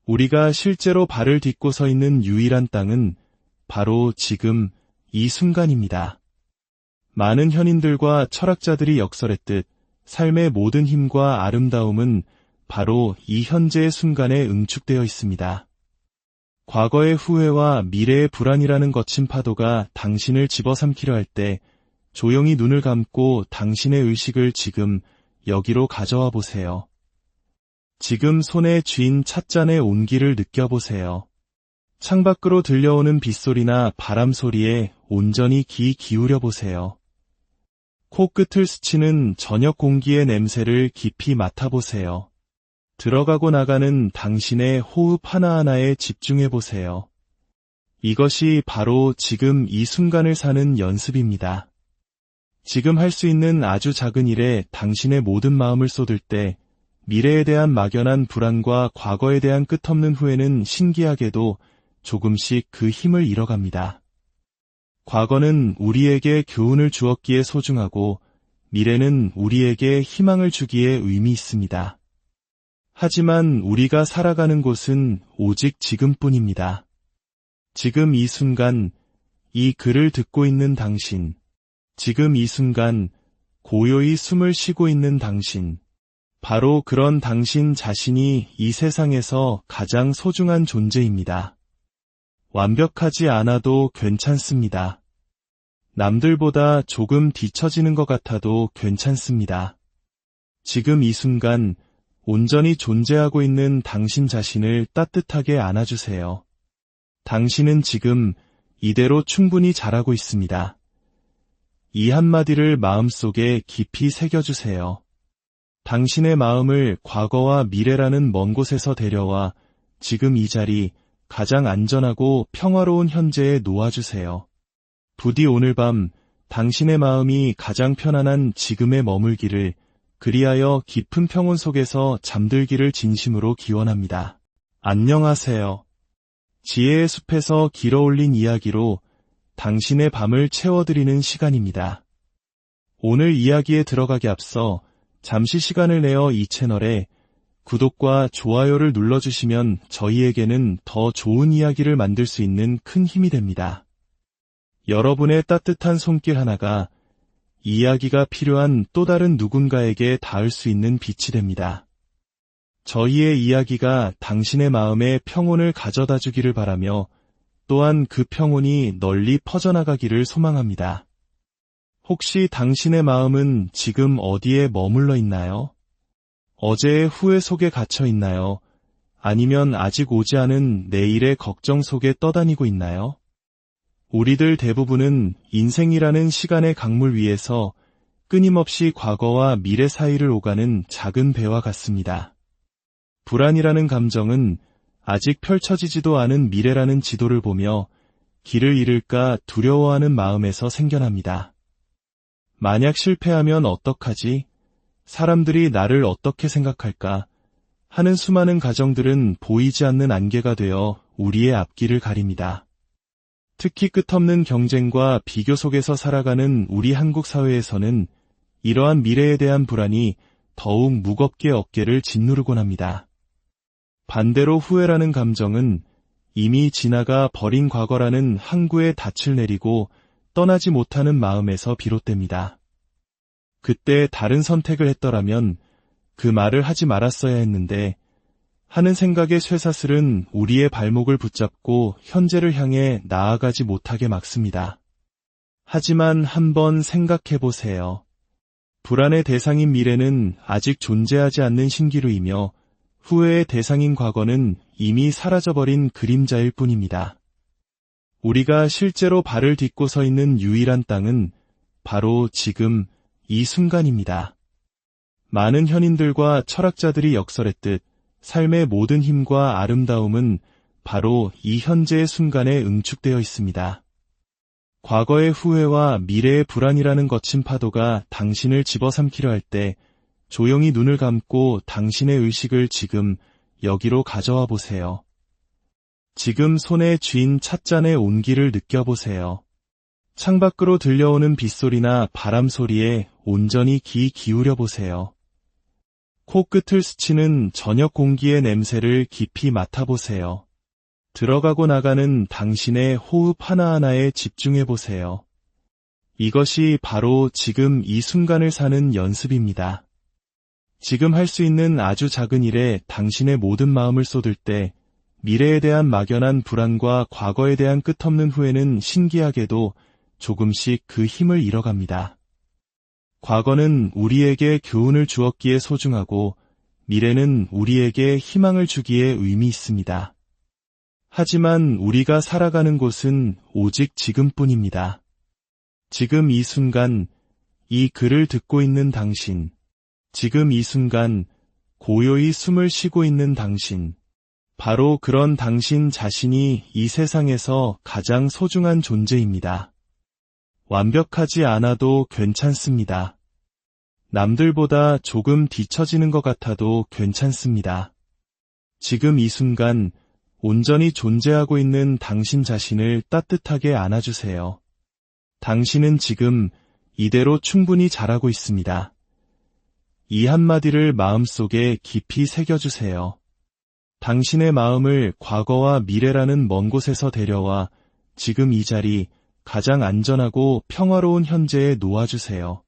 우리가 실제로 발을 딛고 서 있는 유일한 땅은 바로 지금 이 순간입니다. 많은 현인들과 철학자들이 역설했듯 삶의 모든 힘과 아름다움은 바로 이 현재의 순간에 응축되어 있습니다. 과거의 후회와 미래의 불안이라는 거친 파도가 당신을 집어삼키려 할 때 조용히 눈을 감고 당신의 의식을 지금 여기로 가져와 보세요. 지금 손에 쥔 찻잔의 온기를 느껴보세요. 창밖으로 들려오는 빗소리나 바람 소리에 온전히 귀 기울여 보세요. 코끝을 스치는 저녁 공기의 냄새를 깊이 맡아보세요. 들어가고 나가는 당신의 호흡 하나하나에 집중해보세요. 이것이 바로 지금 이 순간을 사는 연습입니다. 지금 할 수 있는 아주 작은 일에 당신의 모든 마음을 쏟을 때 미래에 대한 막연한 불안과 과거에 대한 끝없는 후회는 신기하게도 조금씩 그 힘을 잃어갑니다. 과거는 우리에게 교훈을 주었기에 소중하고 미래는 우리에게 희망을 주기에 의미 있습니다. 하지만 우리가 살아가는 곳은 오직 지금뿐입니다. 지금 이 순간, 이 글을 듣고 있는 당신, 지금 이 순간 고요히 숨을 쉬고 있는 당신, 바로 그런 당신 자신이 이 세상에서 가장 소중한 존재입니다. 완벽하지 않아도 괜찮습니다. 남들보다 조금 뒤처지는 것 같아도 괜찮습니다. 지금 이 순간 온전히 존재하고 있는 당신 자신을 따뜻하게 안아주세요. 당신은 지금 이대로 충분히 잘하고 있습니다. 이 한마디를 마음속에 깊이 새겨주세요. 당신의 마음을 과거와 미래라는 먼 곳에서 데려와 지금 이 자리, 가장 안전하고 평화로운 현재에 놓아주세요. 부디 오늘 밤 당신의 마음이 가장 편안한 지금에 머물기를, 그리하여 깊은 평온 속에서 잠들기를 진심으로 기원합니다. 안녕하세요. 지혜의 숲에서 길어올린 이야기로 당신의 밤을 채워드리는 시간입니다. 오늘 이야기에 들어가기 앞서 잠시 시간을 내어 이 채널에 구독과 좋아요를 눌러주시면 저희에게는 더 좋은 이야기를 만들 수 있는 큰 힘이 됩니다. 여러분의 따뜻한 손길 하나가 이야기가 필요한 또 다른 누군가에게 닿을 수 있는 빛이 됩니다. 저희의 이야기가 당신의 마음에 평온을 가져다 주기를 바라며 또한 그 평온이 널리 퍼져나가기를 소망합니다. 혹시 당신의 마음은 지금 어디에 머물러 있나요? 어제의 후회 속에 갇혀 있나요? 아니면 아직 오지 않은 내일의 걱정 속에 떠다니고 있나요? 우리들 대부분은 인생이라는 시간의 강물 위에서 끊임없이 과거와 미래 사이를 오가는 작은 배와 같습니다. 불안이라는 감정은 아직 펼쳐지지도 않은 미래라는 지도를 보며 길을 잃을까 두려워하는 마음에서 생겨납니다. 만약 실패하면 어떡하지? 사람들이 나를 어떻게 생각할까? 하는 수많은 가정들은 보이지 않는 안개가 되어 우리의 앞길을 가립니다. 특히 끝없는 경쟁과 비교 속에서 살아가는 우리 한국 사회에서는 이러한 미래에 대한 불안이 더욱 무겁게 어깨를 짓누르곤 합니다. 반대로 후회라는 감정은 이미 지나가 버린 과거라는 항구에 닻을 내리고 떠나지 못하는 마음에서 비롯됩니다. 그때 다른 선택을 했더라면 그 말을 하지 말았어야 했는데 하는 생각의 쇠사슬은 우리의 발목을 붙잡고 현재를 향해 나아가지 못하게 막습니다. 하지만 한번 생각해 보세요. 불안의 대상인 미래는 아직 존재하지 않는 신기루이며 후회의 대상인 과거는 이미 사라져버린 그림자일 뿐입니다. 우리가 실제로 발을 딛고 서 있는 유일한 땅은 바로 지금 이 순간입니다. 많은 현인들과 철학자들이 역설했듯 삶의 모든 힘과 아름다움은 바로 이 현재의 순간에 응축되어 있습니다. 과거의 후회와 미래의 불안이라는 거친 파도가 당신을 집어삼키려 할 때 조용히 눈을 감고 당신의 의식을 지금 여기로 가져와 보세요. 지금 손에 쥔 찻잔의 온기를 느껴보세요. 창밖으로 들려오는 빗소리나 바람 소리에 온전히 귀 기울여 보세요. 코끝을 스치는 저녁 공기의 냄새를 깊이 맡아보세요. 들어가고 나가는 당신의 호흡 하나하나에 집중해 보세요. 이것이 바로 지금 이 순간을 사는 연습입니다. 지금 할 수 있는 아주 작은 일에 당신의 모든 마음을 쏟을 때 미래에 대한 막연한 불안과 과거에 대한 끝없는 후회는 신기하게도 조금씩 그 힘을 잃어갑니다. 과거는 우리에게 교훈을 주었기에 소중하고 미래는 우리에게 희망을 주기에 의미 있습니다. 하지만 우리가 살아가는 곳은 오직 지금뿐입니다. 지금 이 순간, 이 글을 듣고 있는 당신, 지금 이 순간 고요히 숨을 쉬고 있는 당신, 바로 그런 당신 자신이 이 세상에서 가장 소중한 존재입니다. 완벽하지 않아도 괜찮습니다. 남들보다 조금 뒤처지는 것 같아도 괜찮습니다. 지금 이 순간 온전히 존재하고 있는 당신 자신을 따뜻하게 안아주세요. 당신은 지금 이대로 충분히 잘하고 있습니다. 이 한마디를 마음속에 깊이 새겨주세요. 당신의 마음을 과거와 미래라는 먼 곳에서 데려와 지금 이 자리, 가장 안전하고 평화로운 현재에 놓아주세요.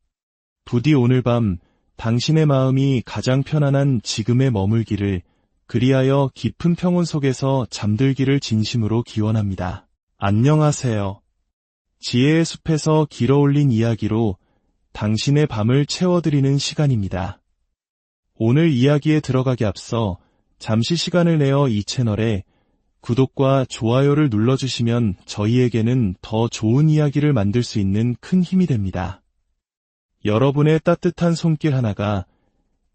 부디 오늘 밤 당신의 마음이 가장 편안한 지금에 머물기를, 그리하여 깊은 평온 속에서 잠들기를 진심으로 기원합니다. 안녕하세요. 지혜의 숲에서 길어올린 이야기로 당신의 밤을 채워드리는 시간입니다. 오늘 이야기에 들어가기 앞서 잠시 시간을 내어 이 채널에 구독과 좋아요를 눌러주시면 저희에게는 더 좋은 이야기를 만들 수 있는 큰 힘이 됩니다. 여러분의 따뜻한 손길 하나가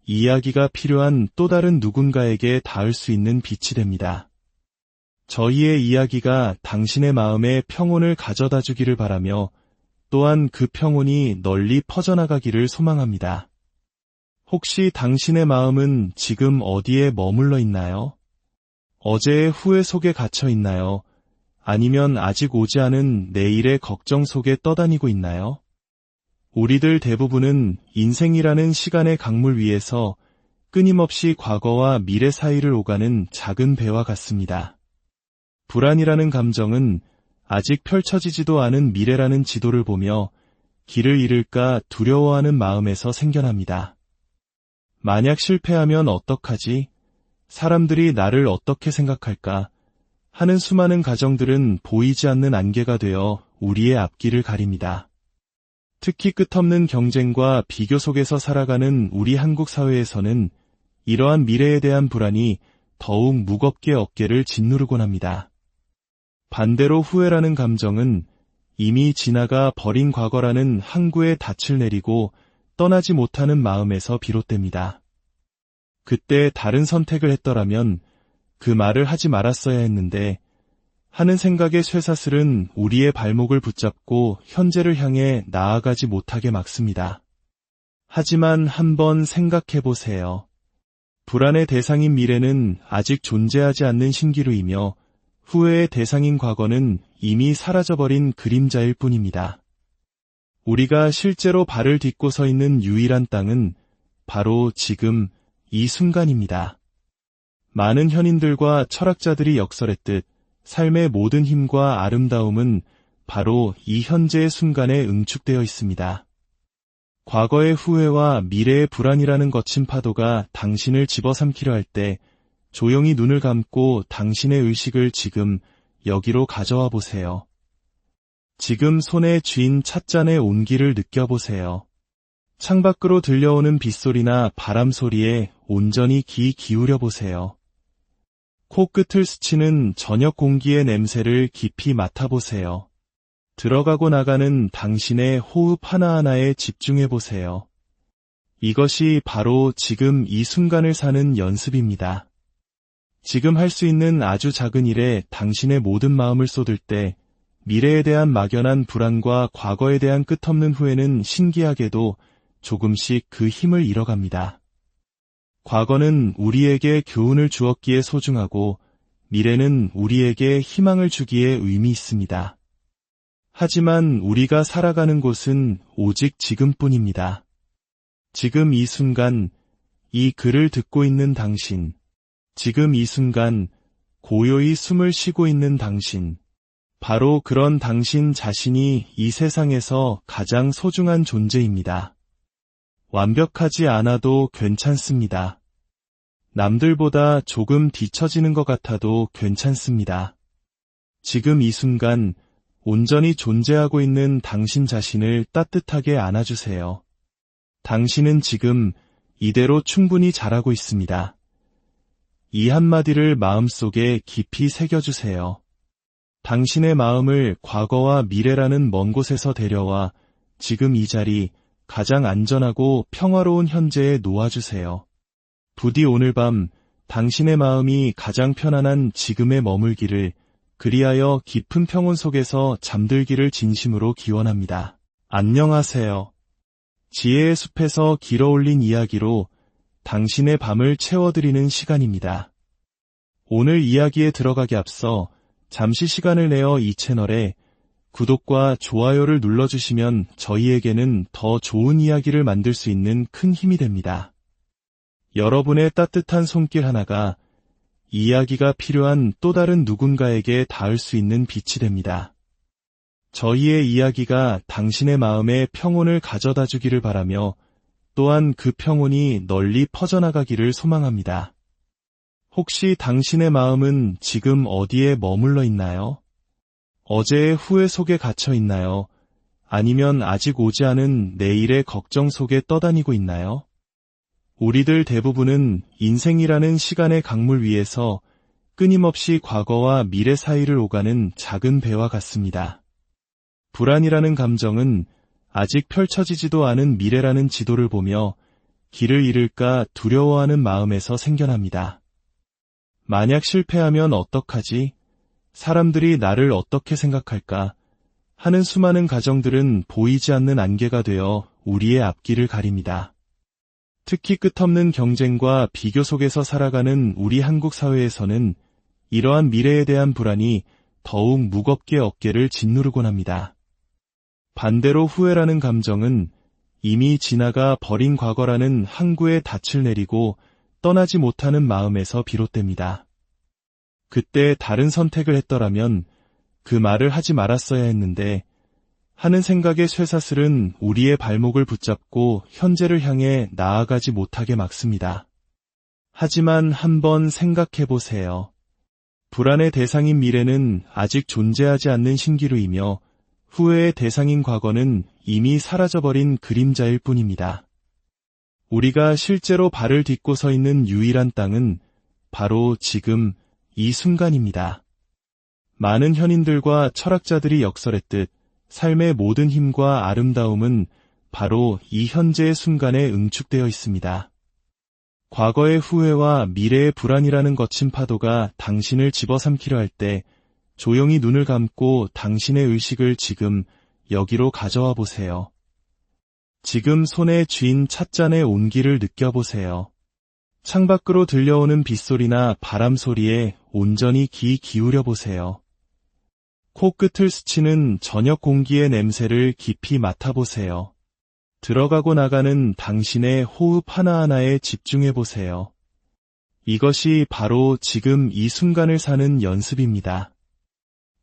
이야기가 필요한 또 다른 누군가에게 닿을 수 있는 빛이 됩니다. 저희의 이야기가 당신의 마음에 평온을 가져다 주기를 바라며 또한 그 평온이 널리 퍼져나가기를 소망합니다. 혹시 당신의 마음은 지금 어디에 머물러 있나요? 어제의 후회 속에 갇혀 있나요? 아니면 아직 오지 않은 내일의 걱정 속에 떠다니고 있나요? 우리들 대부분은 인생이라는 시간의 강물 위에서 끊임없이 과거와 미래 사이를 오가는 작은 배와 같습니다. 불안이라는 감정은 아직 펼쳐지지도 않은 미래라는 지도를 보며 길을 잃을까 두려워하는 마음에서 생겨납니다. 만약 실패하면 어떡하지? 사람들이 나를 어떻게 생각할까 하는 수많은 가정들은 보이지 않는 안개가 되어 우리의 앞길을 가립니다. 특히 끝없는 경쟁과 비교 속에서 살아가는 우리 한국 사회에서는 이러한 미래에 대한 불안이 더욱 무겁게 어깨를 짓누르곤 합니다. 반대로 후회라는 감정은 이미 지나가 버린 과거라는 항구에 닻을 내리고 떠나지 못하는 마음에서 비롯됩니다. 그때 다른 선택을 했더라면 그 말을 하지 말았어야 했는데 하는 생각의 쇠사슬은 우리의 발목을 붙잡고 현재를 향해 나아가지 못하게 막습니다. 하지만 한번 생각해 보세요. 불안의 대상인 미래는 아직 존재하지 않는 신기루이며 후회의 대상인 과거는 이미 사라져버린 그림자일 뿐입니다. 우리가 실제로 발을 딛고 서 있는 유일한 땅은 바로 지금 이 순간입니다. 많은 현인들과 철학자들이 역설했듯 삶의 모든 힘과 아름다움은 바로 이 현재의 순간에 응축되어 있습니다. 과거의 후회와 미래의 불안이라는 거친 파도가 당신을 집어삼키려 할 때 조용히 눈을 감고 당신의 의식을 지금 여기로 가져와 보세요. 지금 손에 쥔 찻잔의 온기를 느껴보세요. 창밖으로 들려오는 빗소리나 바람 소리에 온전히 귀 기울여 보세요. 코끝을 스치는 저녁 공기의 냄새를 깊이 맡아보세요. 들어가고 나가는 당신의 호흡 하나하나에 집중해보세요. 이것이 바로 지금 이 순간을 사는 연습입니다. 지금 할 수 있는 아주 작은 일에 당신의 모든 마음을 쏟을 때 미래에 대한 막연한 불안과 과거에 대한 끝없는 후회는 신기하게도 조금씩 그 힘을 잃어갑니다. 과거는 우리에게 교훈을 주었기에 소중하고 미래는 우리에게 희망을 주기에 의미 있습니다. 하지만 우리가 살아가는 곳은 오직 지금뿐입니다. 지금 이 순간, 이 글을 듣고 있는 당신, 지금 이 순간 고요히 숨을 쉬고 있는 당신, 바로 그런 당신 자신이 이 세상에서 가장 소중한 존재입니다. 완벽하지 않아도 괜찮습니다. 남들보다 조금 뒤처지는 것 같아도 괜찮습니다. 지금 이 순간 온전히 존재하고 있는 당신 자신을 따뜻하게 안아주세요. 당신은 지금 이대로 충분히 잘하고 있습니다. 이 한마디를 마음속에 깊이 새겨주세요. 당신의 마음을 과거와 미래라는 먼 곳에서 데려와 지금 이 자리, 가장 안전하고 평화로운 현재에 놓아주세요. 부디 오늘 밤 당신의 마음이 가장 편안한 지금에 머물기를, 그리하여 깊은 평온 속에서 잠들기를 진심으로 기원합니다. 안녕하세요. 지혜의 숲에서 길어올린 이야기로 당신의 밤을 채워드리는 시간입니다. 오늘 이야기에 들어가기 앞서 잠시 시간을 내어 이 채널에 구독과 좋아요를 눌러주시면 저희에게는 더 좋은 이야기를 만들 수 있는 큰 힘이 됩니다. 여러분의 따뜻한 손길 하나가 이야기가 필요한 또 다른 누군가에게 닿을 수 있는 빛이 됩니다. 저희의 이야기가 당신의 마음에 평온을 가져다 주기를 바라며 또한 그 평온이 널리 퍼져나가기를 소망합니다. 혹시 당신의 마음은 지금 어디에 머물러 있나요? 어제의 후회 속에 갇혀 있나요? 아니면 아직 오지 않은 내일의 걱정 속에 떠다니고 있나요? 우리들 대부분은 인생이라는 시간의 강물 위에서 끊임없이 과거와 미래 사이를 오가는 작은 배와 같습니다. 불안이라는 감정은 아직 펼쳐지지도 않은 미래라는 지도를 보며 길을 잃을까 두려워하는 마음에서 생겨납니다. 만약 실패하면 어떡하지? 사람들이 나를 어떻게 생각할까? 하는 수많은 가정들은 보이지 않는 안개가 되어 우리의 앞길을 가립니다. 특히 끝없는 경쟁과 비교 속에서 살아가는 우리 한국 사회에서는 이러한 미래에 대한 불안이 더욱 무겁게 어깨를 짓누르곤 합니다. 반대로 후회라는 감정은 이미 지나가 버린 과거라는 항구에 닻을 내리고 떠나지 못하는 마음에서 비롯됩니다. 그때 다른 선택을 했더라면 그 말을 하지 말았어야 했는데 하는 생각의 쇠사슬은 우리의 발목을 붙잡고 현재를 향해 나아가지 못하게 막습니다. 하지만 한번 생각해 보세요. 불안의 대상인 미래는 아직 존재하지 않는 신기루이며 후회의 대상인 과거는 이미 사라져버린 그림자일 뿐입니다. 우리가 실제로 발을 딛고 서 있는 유일한 땅은 바로 지금 이 순간입니다. 많은 현인들과 철학자들이 역설했듯 삶의 모든 힘과 아름다움은 바로 이 현재의 순간에 응축되어 있습니다. 과거의 후회와 미래의 불안이라는 거친 파도가 당신을 집어삼키려 할 때 조용히 눈을 감고 당신의 의식을 지금 여기로 가져와 보세요. 지금 손에 쥔 찻잔의 온기를 느껴보세요. 창밖으로 들려오는 빗소리나 바람 소리에 온전히 귀 기울여 보세요. 코끝을 스치는 저녁 공기의 냄새를 깊이 맡아보세요. 들어가고 나가는 당신의 호흡 하나하나에 집중해 보세요. 이것이 바로 지금 이 순간을 사는 연습입니다.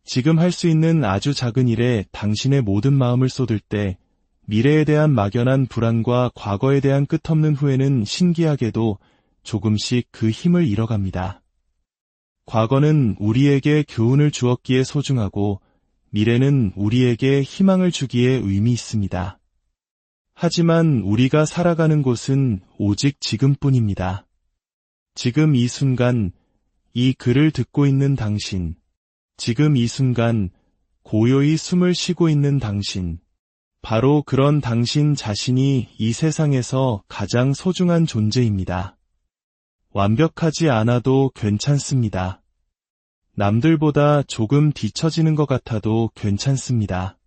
지금 할 수 있는 아주 작은 일에 당신의 모든 마음을 쏟을 때 미래에 대한 막연한 불안과 과거에 대한 끝없는 후회는 신기하게도 조금씩 그 힘을 잃어갑니다. 과거는 우리에게 교훈을 주었기에 소중하고 미래는 우리에게 희망을 주기에 의미 있습니다. 하지만 우리가 살아가는 곳은 오직 지금뿐입니다. 지금 이 순간, 이 글을 듣고 있는 당신, 지금 이 순간 고요히 숨을 쉬고 있는 당신, 바로 그런 당신 자신이 이 세상에서 가장 소중한 존재입니다. 완벽하지 않아도 괜찮습니다. 남들보다 조금 뒤처지는 것 같아도 괜찮습니다.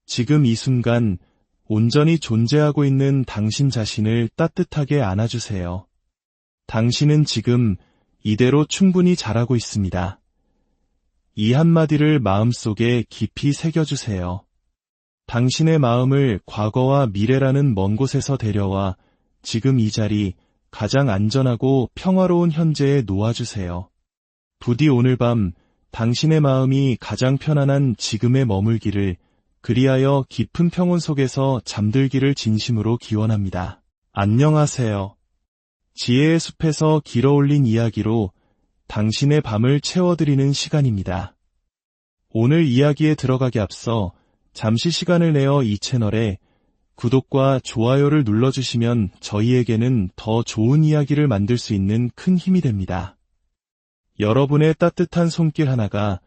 지금 이 순간 온전히 존재하고 있는 당신 자신을 따뜻하게 안아주세요. 당신은 지금 이대로 충분히 잘하고 있습니다. 이 한마디를 마음속에 깊이 새겨주세요. 당신의 마음을 과거와 미래라는 먼 곳에서 데려와 지금 이 자리, 가장 안전하고 평화로운 현재에 놓아주세요. 부디 오늘 밤 당신의 마음이 가장 편안한 지금에 머물기를, 그리하여 깊은 평온 속에서 잠들기를 진심으로 기원합니다. 안녕하세요. 지혜의 숲에서 길어올린 이야기로 당신의 밤을 채워드리는 시간입니다. 오늘 이야기에 들어가기 앞서 잠시 시간을 내어 이 채널에 구독과 좋아요를 눌러주시면 저희에게는 더 좋은 이야기를 만들 수 있는 큰 힘이 됩니다. 여러분의 따뜻한 손길 하나가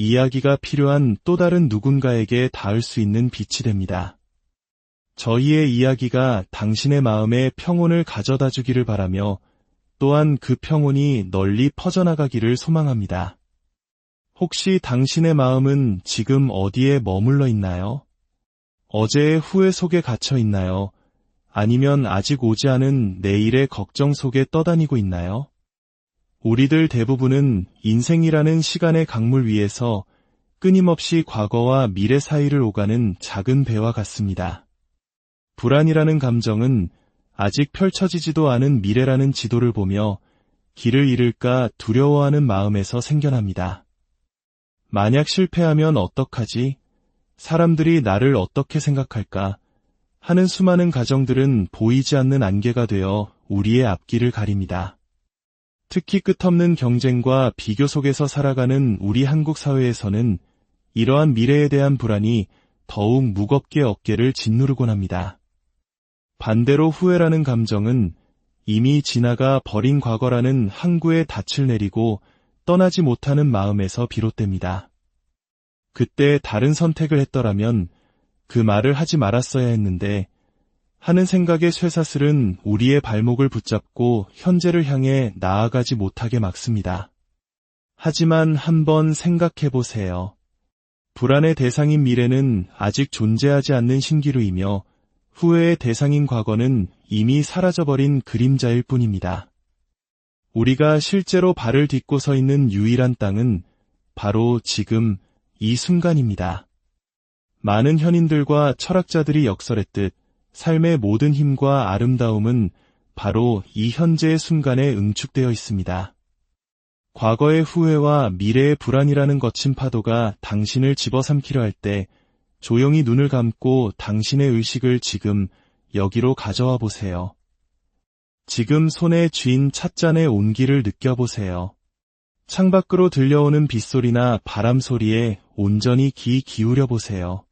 이야기가 필요한 또 다른 누군가에게 닿을 수 있는 빛이 됩니다. 저희의 이야기가 당신의 마음에 평온을 가져다 주기를 바라며 또한 그 평온이 널리 퍼져나가기를 소망합니다. 혹시 당신의 마음은 지금 어디에 머물러 있나요? 어제의 후회 속에 갇혀 있나요? 아니면 아직 오지 않은 내일의 걱정 속에 떠다니고 있나요? 우리들 대부분은 인생이라는 시간의 강물 위에서 끊임없이 과거와 미래 사이를 오가는 작은 배와 같습니다. 불안이라는 감정은 아직 펼쳐지지도 않은 미래라는 지도를 보며 길을 잃을까 두려워하는 마음에서 생겨납니다. 만약 실패하면 어떡하지? 사람들이 나를 어떻게 생각할까? 하는 수많은 가정들은 보이지 않는 안개가 되어 우리의 앞길을 가립니다. 특히 끝없는 경쟁과 비교 속에서 살아가는 우리 한국 사회에서는 이러한 미래에 대한 불안이 더욱 무겁게 어깨를 짓누르곤 합니다. 반대로 후회라는 감정은 이미 지나가 버린 과거라는 항구에 닻을 내리고 떠나지 못하는 마음에서 비롯됩니다. 그때 다른 선택을 했더라면 그 말을 하지 말았어야 했는데 하는 생각의 쇠사슬은 우리의 발목을 붙잡고 현재를 향해 나아가지 못하게 막습니다. 하지만 한번 생각해 보세요. 불안의 대상인 미래는 아직 존재하지 않는 신기루이며 후회의 대상인 과거는 이미 사라져버린 그림자일 뿐입니다. 우리가 실제로 발을 딛고 서 있는 유일한 땅은 바로 지금 이 순간입니다. 많은 현인들과 철학자들이 역설했듯 삶의 모든 힘과 아름다움은 바로 이 현재의 순간에 응축되어 있습니다. 과거의 후회와 미래의 불안이라는 거친 파도가 당신을 집어삼키려 할 때 조용히 눈을 감고 당신의 의식을 지금 여기로 가져와 보세요. 지금 손에 쥔 찻잔의 온기를 느껴보세요. 창밖으로 들려오는 빗소리나 바람 소리에 온전히 귀 기울여 보세요.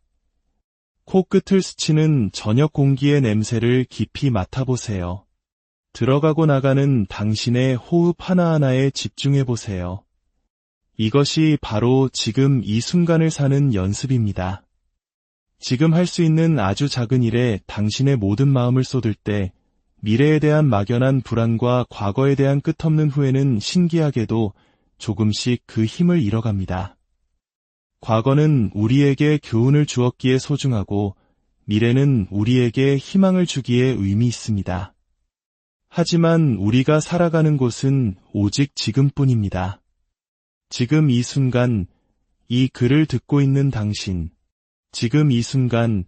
코끝을 스치는 저녁 공기의 냄새를 깊이 맡아보세요. 들어가고 나가는 당신의 호흡 하나하나에 집중해 보세요. 이것이 바로 지금 이 순간을 사는 연습입니다. 지금 할 수 있는 아주 작은 일에 당신의 모든 마음을 쏟을 때 미래에 대한 막연한 불안과 과거에 대한 끝없는 후회는 신기하게도 조금씩 그 힘을 잃어갑니다. 과거는 우리에게 교훈을 주었기에 소중하고 미래는 우리에게 희망을 주기에 의미 있습니다. 하지만 우리가 살아가는 곳은 오직 지금뿐입니다. 지금 이 순간, 이 글을 듣고 있는 당신, 지금 이 순간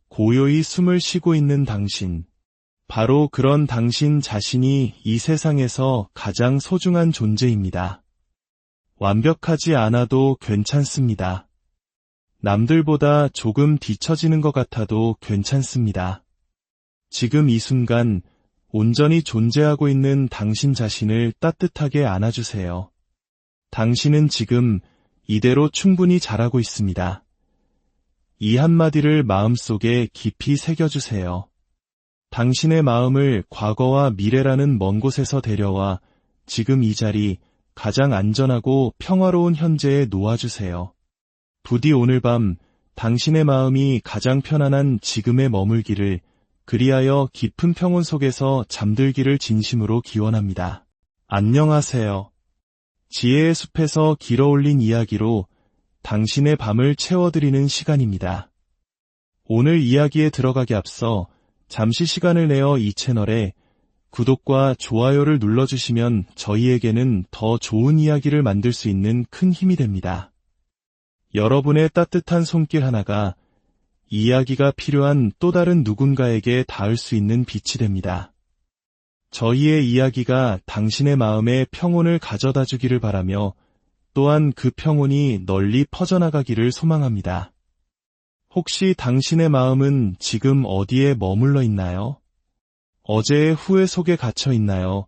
고요히 숨을 쉬고 있는 당신, 바로 그런 당신 자신이 이 세상에서 가장 소중한 존재입니다. 완벽하지 않아도 괜찮습니다. 남들보다 조금 뒤처지는 것 같아도 괜찮습니다. 지금 이 순간 온전히 존재하고 있는 당신 자신을 따뜻하게 안아주세요. 당신은 지금 이대로 충분히 잘하고 있습니다. 이 한마디를 마음속에 깊이 새겨주세요. 당신의 마음을 과거와 미래라는 먼 곳에서 데려와 지금 이 자리, 가장 안전하고 평화로운 현재에 놓아주세요. 부디 오늘 밤 당신의 마음이 가장 편안한 지금에 머물기를, 그리하여 깊은 평온 속에서 잠들기를 진심으로 기원합니다. 안녕하세요. 지혜의 숲에서 길어올린 이야기로 당신의 밤을 채워드리는 시간입니다. 오늘 이야기에 들어가기 앞서 잠시 시간을 내어 이 채널에 구독과 좋아요를 눌러주시면 저희에게는 더 좋은 이야기를 만들 수 있는 큰 힘이 됩니다. 여러분의 따뜻한 손길 하나가 이야기가 필요한 또 다른 누군가에게 닿을 수 있는 빛이 됩니다. 저희의 이야기가 당신의 마음에 평온을 가져다 주기를 바라며 또한 그 평온이 널리 퍼져나가기를 소망합니다. 혹시 당신의 마음은 지금 어디에 머물러 있나요? 어제의 후회 속에 갇혀 있나요?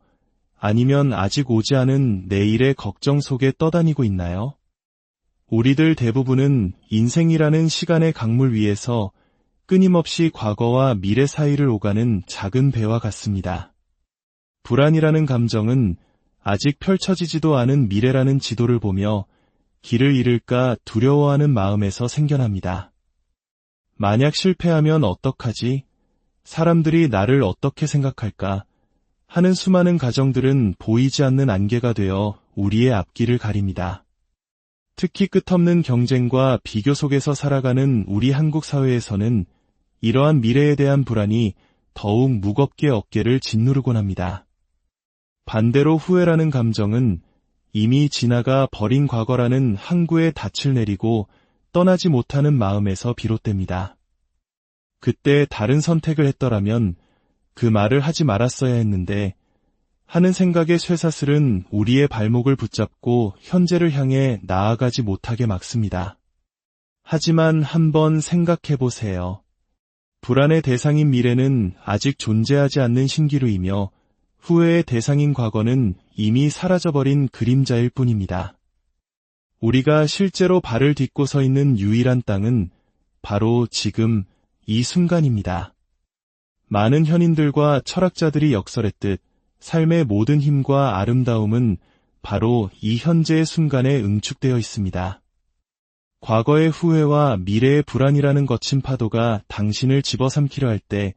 아니면 아직 오지 않은 내일의 걱정 속에 떠다니고 있나요? 우리들 대부분은 인생이라는 시간의 강물 위에서 끊임없이 과거와 미래 사이를 오가는 작은 배와 같습니다. 불안이라는 감정은 아직 펼쳐지지도 않은 미래라는 지도를 보며 길을 잃을까 두려워하는 마음에서 생겨납니다. 만약 실패하면 어떡하지? 사람들이 나를 어떻게 생각할까? 하는 수많은 가정들은 보이지 않는 안개가 되어 우리의 앞길을 가립니다. 특히 끝없는 경쟁과 비교 속에서 살아가는 우리 한국 사회에서는 이러한 미래에 대한 불안이 더욱 무겁게 어깨를 짓누르곤 합니다. 반대로 후회라는 감정은 이미 지나가 버린 과거라는 항구에 닻을 내리고 떠나지 못하는 마음에서 비롯됩니다. 그때 다른 선택을 했더라면 그 말을 하지 말았어야 했는데 하는 생각의 쇠사슬은 우리의 발목을 붙잡고 현재를 향해 나아가지 못하게 막습니다. 하지만 한번 생각해보세요. 불안의 대상인 미래는 아직 존재하지 않는 신기루이며 후회의 대상인 과거는 이미 사라져버린 그림자일 뿐입니다. 우리가 실제로 발을 딛고 서 있는 유일한 땅은 바로 지금 이 순간입니다. 많은 현인들과 철학자들이 역설했듯 삶의 모든 힘과 아름다움은 바로 이 현재의 순간에 응축되어 있습니다. 과거의 후회와 미래의 불안이라는 거친 파도가 당신을 집어삼키려 할 때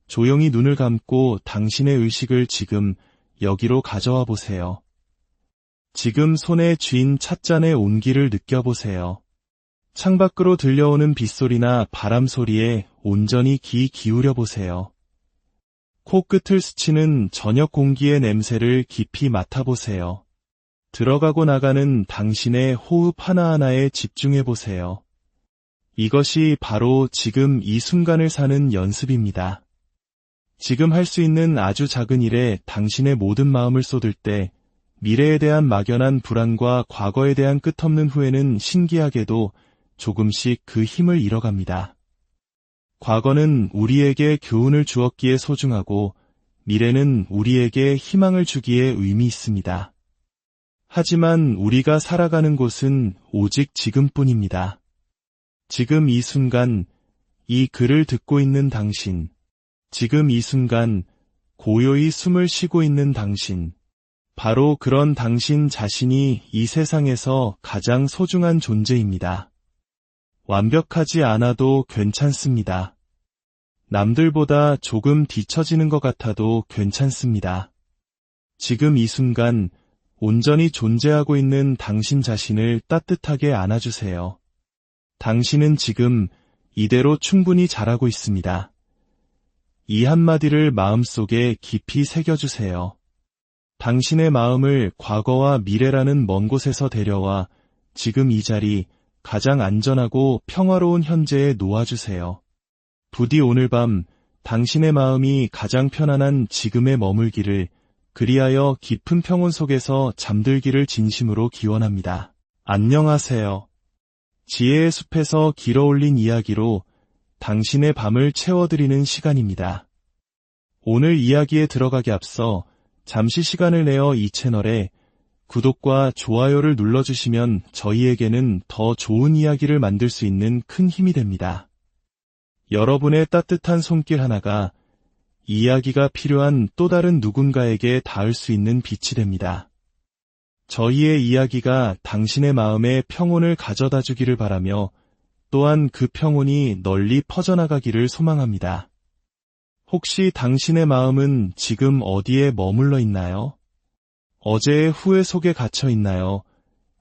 조용히 눈을 감고 당신의 의식을 지금 여기로 가져와 보세요. 지금 손에 쥔 찻잔의 온기를 느껴보세요. 창밖으로 들려오는 빗소리나 바람 소리에 온전히 귀 기울여 보세요. 코끝을 스치는 저녁 공기의 냄새를 깊이 맡아보세요. 들어가고 나가는 당신의 호흡 하나하나에 집중해 보세요. 이것이 바로 지금 이 순간을 사는 연습입니다. 지금 할 수 있는 아주 작은 일에 당신의 모든 마음을 쏟을 때 미래에 대한 막연한 불안과 과거에 대한 끝없는 후회는 신기하게도 조금씩 그 힘을 잃어갑니다. 과거는 우리에게 교훈을 주었기에 소중하고 미래는 우리에게 희망을 주기에 의미 있습니다. 하지만 우리가 살아가는 곳은 오직 지금뿐입니다. 지금 이 순간, 이 글을 듣고 있는 당신, 지금 이 순간, 고요히 숨을 쉬고 있는 당신, 바로 그런 당신 자신이 이 세상에서 가장 소중한 존재입니다. 완벽하지 않아도 괜찮습니다. 남들보다 조금 뒤처지는 것 같아도 괜찮습니다. 지금 이 순간, 온전히 존재하고 있는 당신 자신을 따뜻하게 안아주세요. 당신은 지금 이대로 충분히 잘하고 있습니다. 이 한마디를 마음속에 깊이 새겨주세요. 당신의 마음을 과거와 미래라는 먼 곳에서 데려와 지금 이 자리, 가장 안전하고 평화로운 현재에 놓아주세요. 부디 오늘 밤 당신의 마음이 가장 편안한 지금에 머물기를, 그리하여 깊은 평온 속에서 잠들기를 진심으로 기원합니다. 안녕하세요. 지혜의 숲에서 길어올린 이야기로 당신의 밤을 채워드리는 시간입니다. 오늘 이야기에 들어가기 앞서 잠시 시간을 내어 이 채널에 구독과 좋아요를 눌러주시면 저희에게는 더 좋은 이야기를 만들 수 있는 큰 힘이 됩니다. 여러분의 따뜻한 손길 하나가 이야기가 필요한 또 다른 누군가에게 닿을 수 있는 빛이 됩니다. 저희의 이야기가 당신의 마음에 평온을 가져다 주기를 바라며 또한 그 평온이 널리 퍼져나가기를 소망합니다. 혹시 당신의 마음은 지금 어디에 머물러 있나요? 어제의 후회 속에 갇혀 있나요?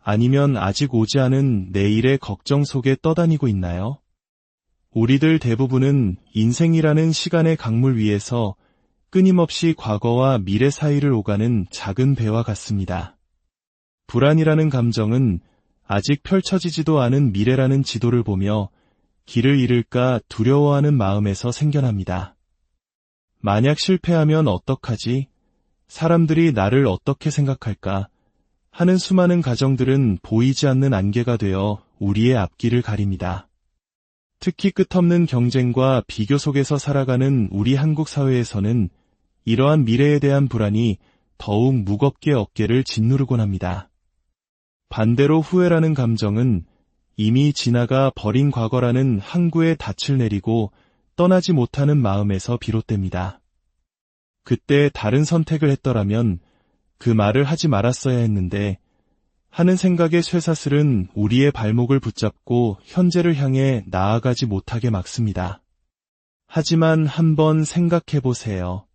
아니면 아직 오지 않은 내일의 걱정 속에 떠다니고 있나요? 우리들 대부분은 인생이라는 시간의 강물 위에서 끊임없이 과거와 미래 사이를 오가는 작은 배와 같습니다. 불안이라는 감정은 아직 펼쳐지지도 않은 미래라는 지도를 보며 길을 잃을까 두려워하는 마음에서 생겨납니다. 만약 실패하면 어떡하지? 사람들이 나를 어떻게 생각할까? 하는 수많은 가정들은 보이지 않는 안개가 되어 우리의 앞길을 가립니다. 특히 끝없는 경쟁과 비교 속에서 살아가는 우리 한국 사회에서는 이러한 미래에 대한 불안이 더욱 무겁게 어깨를 짓누르곤 합니다. 반대로 후회라는 감정은 이미 지나가 버린 과거라는 항구에 닻을 내리고 떠나지 못하는 마음에서 비롯됩니다. 그때 다른 선택을 했더라면 그 말을 하지 말았어야 했는데 하는 생각의 쇠사슬은 우리의 발목을 붙잡고 현재를 향해 나아가지 못하게 막습니다. 하지만 한번 생각해보세요.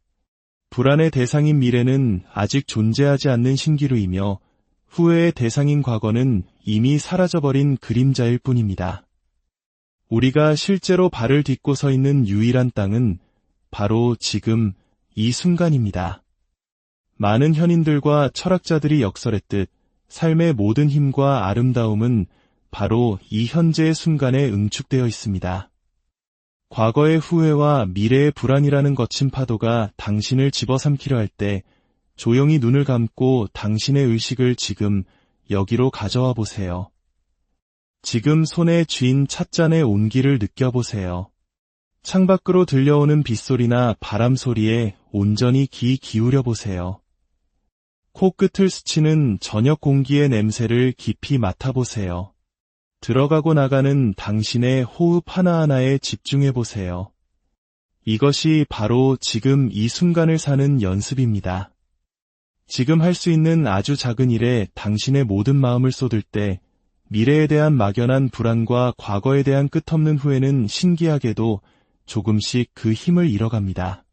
불안의 대상인 미래는 아직 존재하지 않는 신기루이며 후회의 대상인 과거는 이미 사라져버린 그림자일 뿐입니다. 우리가 실제로 발을 딛고 서 있는 유일한 땅은 바로 지금 이 순간입니다. 많은 현인들과 철학자들이 역설했듯 삶의 모든 힘과 아름다움은 바로 이 현재의 순간에 응축되어 있습니다. 과거의 후회와 미래의 불안이라는 거친 파도가 당신을 집어삼키려 할 때 조용히 눈을 감고 당신의 의식을 지금 여기로 가져와 보세요. 지금 손에 쥔 찻잔의 온기를 느껴보세요. 창밖으로 들려오는 빗소리나 바람 소리에 온전히 귀 기울여 보세요. 코끝을 스치는 저녁 공기의 냄새를 깊이 맡아보세요. 들어가고 나가는 당신의 호흡 하나하나에 집중해보세요. 이것이 바로 지금 이 순간을 사는 연습입니다. 지금 할 수 있는 아주 작은 일에 당신의 모든 마음을 쏟을 때 미래에 대한 막연한 불안과 과거에 대한 끝없는 후회는 신기하게도 조금씩 그 힘을 잃어갑니다.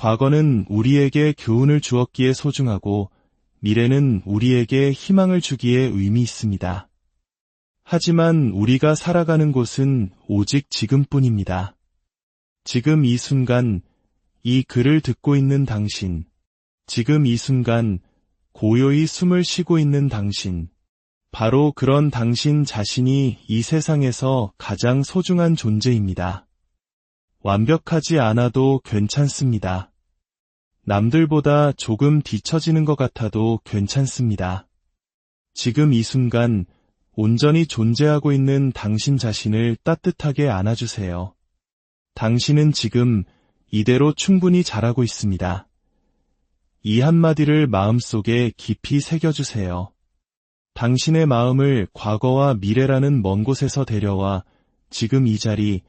과거는 우리에게 교훈을 주었기에 소중하고 미래는 우리에게 희망을 주기에 의미 있습니다. 하지만 우리가 살아가는 곳은 오직 지금뿐입니다. 지금 이 순간, 이 글을 듣고 있는 당신, 지금 이 순간, 고요히 숨을 쉬고 있는 당신, 바로 그런 당신 자신이 이 세상에서 가장 소중한 존재입니다. 완벽하지 않아도 괜찮습니다. 남들보다 조금 뒤처지는 것 같아도 괜찮습니다. 지금 이 순간 온전히 존재하고 있는 당신 자신을 따뜻하게 안아주세요. 당신은 지금 이대로 충분히 잘하고 있습니다. 이 한마디를 마음속에 깊이 새겨주세요. 당신의 마음을 과거와 미래라는 먼 곳에서 데려와 지금 이 자리,